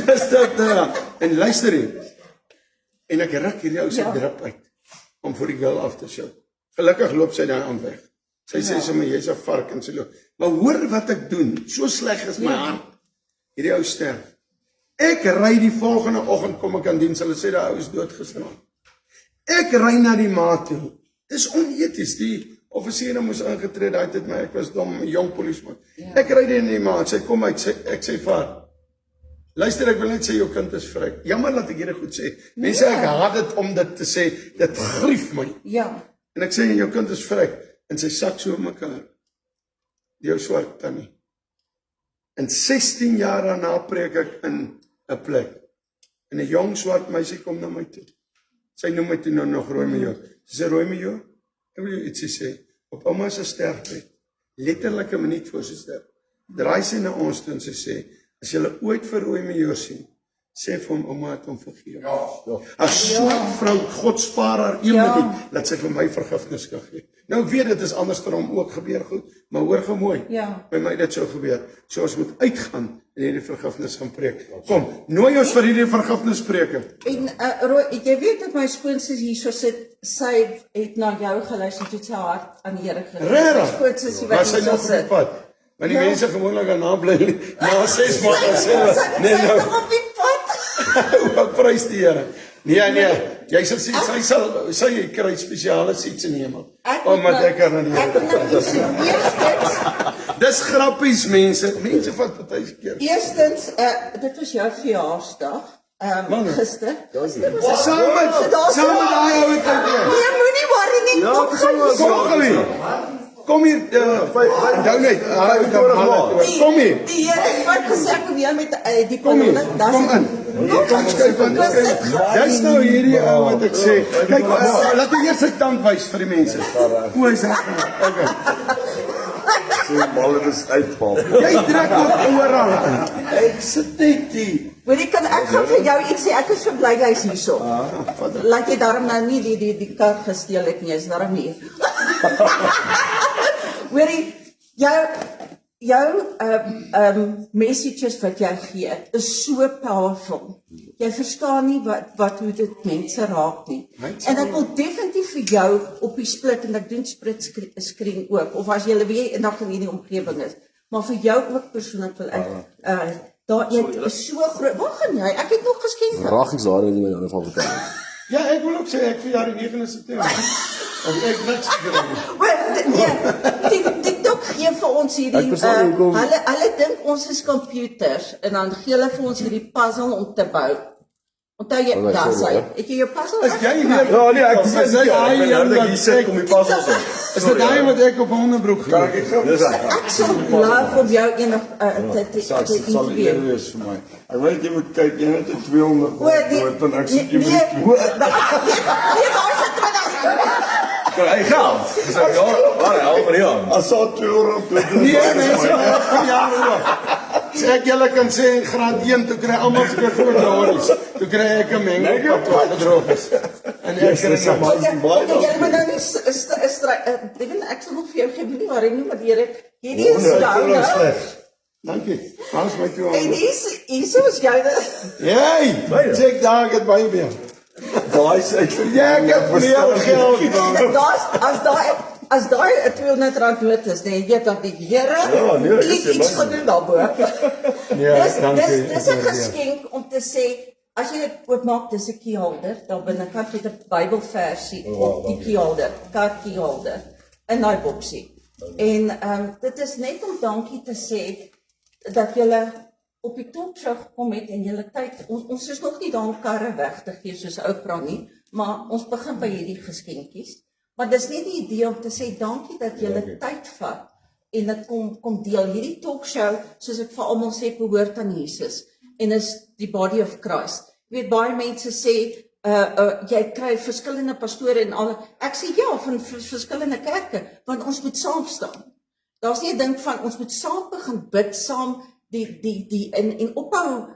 Los dit nou. En luister hier. En ek ruk hierdie ou se drip uit om vir die girl af te show. Gelukkig loop sy daai aan weg. Sy sê sommer jy's 'n vark en sy loop. Maar hoor wat ek doen. So sleg is my hart. Hierdie ou sterf. Ek ry die volgende oggend kom ek aan diens. Hulle sê daai ou is doodgestraal. Ek ry na die ma toe. Dis oneties. Die offisiere moes ingetree daai tyd, maar ek was dom, 'n jong polisieman. Ek ry net na die ma, sy kom uit, ek sê vir haar, luister, ek wil net sê jou kind is vry. Jammer dat ek hierdie goed sê. Mense, ek haat dit om dit te sê. Dit grief my.
Ja.
En ek sê jou kind is vry en sy sak so mekaar. Jou swart tannie. En 16 jaar daarna preek ek in 'n plek. En 'n jong swart meisie kom na my toe. Sy noem my toe nou nog Roy Major. Sy sê Roy Major, ek wil jou ietsie sê. Op ouma se sterfbed, letterlik 'n minuut voor sy sterf, draai sy na ons toe en sy sê, as jy ooit vir Roy Major sien, sê vir hom ouma het hom vergewe. As so 'n vrou, God spaar haar een minuut, dat sy vir my vergifnis kan gee. Nou ek weet dit is anders vir hom ook gebeur goed, maar hoor gou mooi. By my dit sou gebeur. So ons moet uitgaan en hierdie vergifnis gaan preek. Kom, nooi ons vir hierdie vergifnispreke.
En Roy, jy weet dat my skoonsis hier so sit, sy het na jou geluister tot sy hart aan die Here gerig.
Regtig?
Skoonsis
Maar
wat
sy
hier so
nog op die
sit.
pad. Want die mense gewoonlik daarna bly na 6 maande sê hulle, nee
Sy
nou,
is nog op die pad.
wat prys die Here. Nee, jy sal sien sy kry spesiale seats in die hemel. Omdat ek aan die
Ek wil nou iets sê. Eerstens,
Dis grappies mense. Mense vat baie keer.
Eerstens, dit was jou verjaarsdag, gister.
Saam met daai ou het ek.
Nee, moenie worry nie, kom gaan
Kom gou hier. Kom hier, onthou net, kom hier.
Die Here het wat gesê ek wil weer met die
Kom hier,
ballonne.
kom in. Kom skuif aan. Dis nou hierdie ou wat ek sê. Kyk, laat ek eers sy tand wys vir die mense. O, is reg. Okay.
So mal is uitval.
Jy trek ook oral in. Ek sit net hier.
Hoorie, kan ek gaan vir jou iets sê? Ek is so bly jy's hierso. Laat jy daarom nou nie die kaart gesteel het nie, is daarom nie. Hoorie, jou messages wat jy gee is so powerful. Jy verstaan nie wat hoe dit mense raak nie. En ek wil definitief vir jou op die split, en ek doen split screen ook, of as jy weer nog in hierdie omgewing is, maar vir jou ook persoonlik wil ek, daar een is so groot, waar gaan jy? Ek het nog geskenke.
Ragies daar in my ander van vertel.
Ja, ek wil ook sê ek verjaar die 9 September. Of ek niks gedoen.
Nee, TikTok gee vir ons hierdie,
Ek verstaan hoekom.
hulle dink ons is computers, en dan gee hulle vir ons hierdie puzzle om te bou. Onthou jy,
Oh,
daar
sorry,
sy,
hè?
het jy jou puzzle?
Is jy weer?
Ja, nee, ek
Is dit daai een wat
hier sit om die puzzels in.
Is dit daai wat ek op 'n onderbroek
Kan
gekry
ek gou
Dis reg.
Ek sal love om jou enig te
sal
interview.
eer wees vir my. Ek weet jy moet kyk, jy het 200 woord en ek sit jy met die
nee, daar is 20.
Hy gaan. Dis ek ja, waar help maar ja.
As al 200
Nee, mense, wat verjaar ook. Sê ek julle kan sê in graad 1, toe kry almal seker groot horings. Toe kry ek 'n mengelpad wat gedroog is. En ek kry
Jy moet nou nie ek sal nog vir jou gee, nie waar nie, maar die Here, hierdie is jou nou.
Dankie. Alles my toe
En
aan.
hier is jou.
Jy, check daar, ek het baie weer.
Daai sê
Ja, ek het meer geld.
As daai 'n R200 noot is, dan weet dat die Here
Ja, nee, dis
het iets
amazing.
gedoen daarbo.
Ja, dankie.
Dis 'n geskenk om te sê, as jy dit oopmaak, dis 'n keyholder, daar binnekant het 'n Bybelversie op die keyholder, kaart keyholder in daai boksie. En dit is net om dankie te sê dat julle op die talkshow gekom het en julle tyd, ons is nog nie daar om karre weg te gee soos Oprah nie, maar ons begin by hierdie geskenkies. Maar dis net die idee om te sê dankie dat julle tyd vat en dit kom deel. Hierdie talkshow, soos ek vir almal sê, behoort aan Jesus en is die body of Christ. Jy weet, baie mense sê jy kry verskillende pastore en al. Ek sê ja, van verskillende kerke, want ons moet saam staan. Daar's nie 'n ding van ons moet saam begin bid, saam en ophou,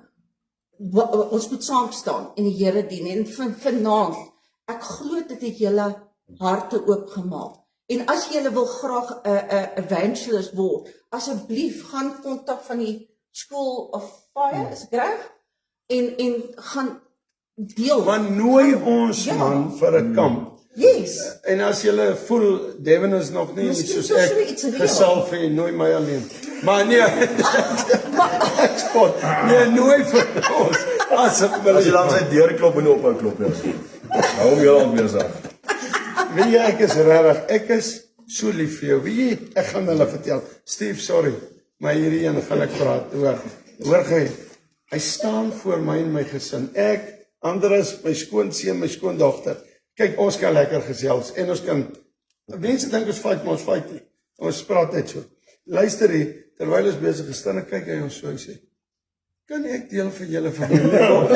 ons moet saam staan en die Here dien. En vanaand, ek glo dit het julle harte oopgemaak. En as julle wil graag 'n evangelist word, asseblief gaan kontak van die School of Fire, is dit reg? En gaan deel.
Maar nooi ons
Ja.
man vir 'n kamp.
Yes.
En as julle voel Devin is nog nie
Miskien
soos
so
ek
iets reël.
gesalf en nooi my alleen. Maar nee, ek spot. Nee, nooi vir ons.
as jy
Asseblief.
dan sy deur klop en nie ophou klop nie. Hou hom jou aan besig.
Weet jy, ek is regtig, ek is so lief vir jou. Weet jy, ek gaan hulle vertel. Steve, sorry, maar hierdie een gaan ek praat oor. Hoor jy, hy staan voor my en my gesin. Ek, Andres, my skoonseun, my skoondogter. Kyk, ons kan lekker gesels en ons kan, mense dink ons fight, maar ons fight nie. Ons praat net so. Luister hier, terwyl ons besig is, dan kyk hy ons so, hy sê, kan ek deel van julle familie word?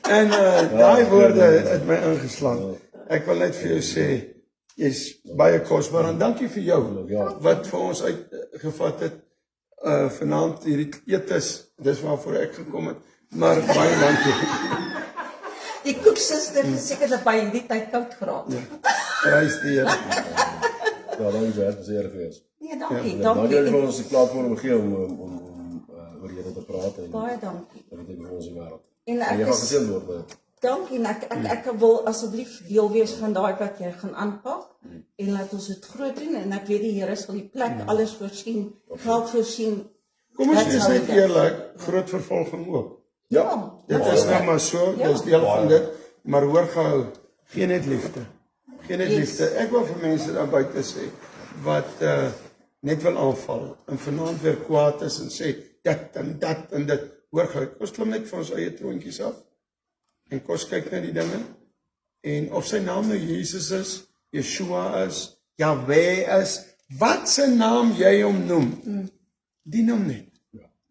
En daai woorde het my ingeslaan. Ek wil net vir jou sê, jy's baie kosbaar en dankie vir jou wat vir ons uitgevat het vanaand hierdie etes. Dis waarvoor ek gekom het. Maar baie dankie.
Die koeksuster is seker dat by hierdie tyd koud geraak.
Prys die Here.
Ja, dankie vir dit, seker gewees.
Nee, dankie,
Dankie dat jy vir
dankie.
ons die platform gegee om oor Here te praat en
Baie dankie.
dat dit vir ons die wêreld.
En
En jy
ek
gaan
is
geseën word met.
dankie en ek wil asseblief deel wees van daai wat jy gaan aanpak en laat ons dit groot doen en ek weet die Here sal die plek alles voorsien, geld voorsien.
Kom ons
That's
wees
how
net
it is.
eerlik, groot vervolging ook.
Ja.
Dit is nou maar so, dis deel van dit, maar hoor gehou, geen net liefde. Geen net
Yes.
liefde. Ek wil vir mense daar buite sê wat net wil aanval en vanaand weer kwaad is en sê dit en dat en dit. Hoor gehou, ons klim net vir ons eie troontjies af en kos kyk na die dinge en of sy naam nou Jesus is, Yeshua is, Jahweh is, wat se naam jy hom noem, dien hom net.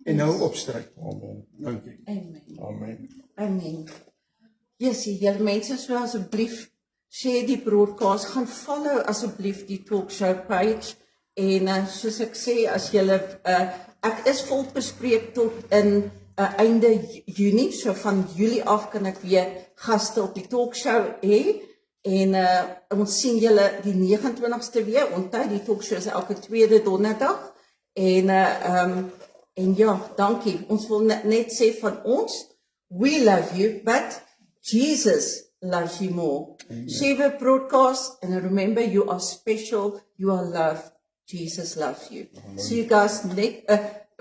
En hou op stryd.
Amen.
Dankie.
Amen.
Amen.
Amen. Yes, julle mense, so asseblief share die broadcast, gaan follow asseblief die talkshow page en soos ek sê, as julle ek is volbespreek tot in einde Junie, so van Julie af kan ek weer gaste op die talkshow hê en ons sien julle die 29ste weer, onthou die talkshow is elke tweede donderdag en ja, dankie. Ons wil net sê van ons, we love you, but Jesus loves you more. Share the broadcast and remember you are special, you are loved. Jesus loves you. See you guys next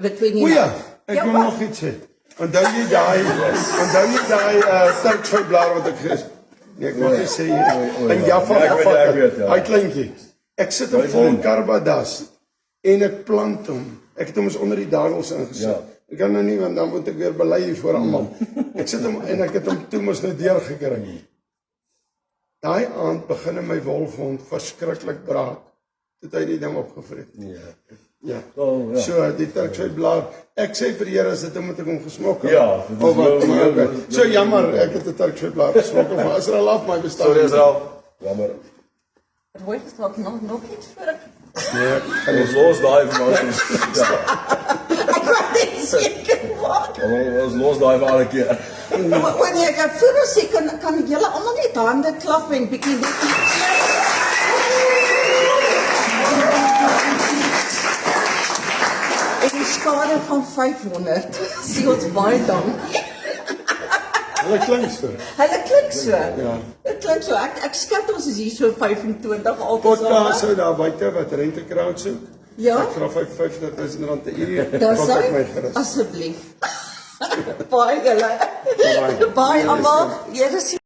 between
O
you.
ja, ek wil nog iets sê. Onthou jy daai Turksvyblaar wat ek gesê? Nee, ek mag nie sê in Jaffa,
ek weet, ja.
hy kleintjie. Ek sit hom vol karbadas en ek plant hom. Ek het hom eens onder die dadels ingesit.
Ja.
Ek kan nou nie, want dan moet ek weer bely voor almal. Ek sit hom en ek het hom toe mos nou deurgekry. Daai aand begin my wolfhond verskriklik braak. Toe hy die ding opgevreet. Ja.
Oh, ja.
So die Turksvyblaar. Ek sê vir die Here as dit moet ek hom gesmokkel.
Ja, dit is
Of wat,
wel-
maar okay. So jammer, ek het 'n Turksvyblaar gesmokkel van Israel af my bestaan.
Sorry Israel. Jammer.
Roy staat nog iets voor ek.
Nee,
Ons los daai informasie. Ja,
Ek wou net seker maak.
ons los daai vir alle keer.
Wanneer jy voor ons sê, kan julle almal net hande klap en bietjie en die skade van 500. Sê ons baie dankie.
hulle klink so.
Hulle klink so. Ja. Dit klink so. Ek skat ons is hier so 25
Podcast
altesaam.
sou daar buite wat rentekrowd soek.
Ja.
Ek vra R55.000 'n uur.
Daar
Kontak
sê
my gerus.
asseblief. Baie julle. Baie almal. Here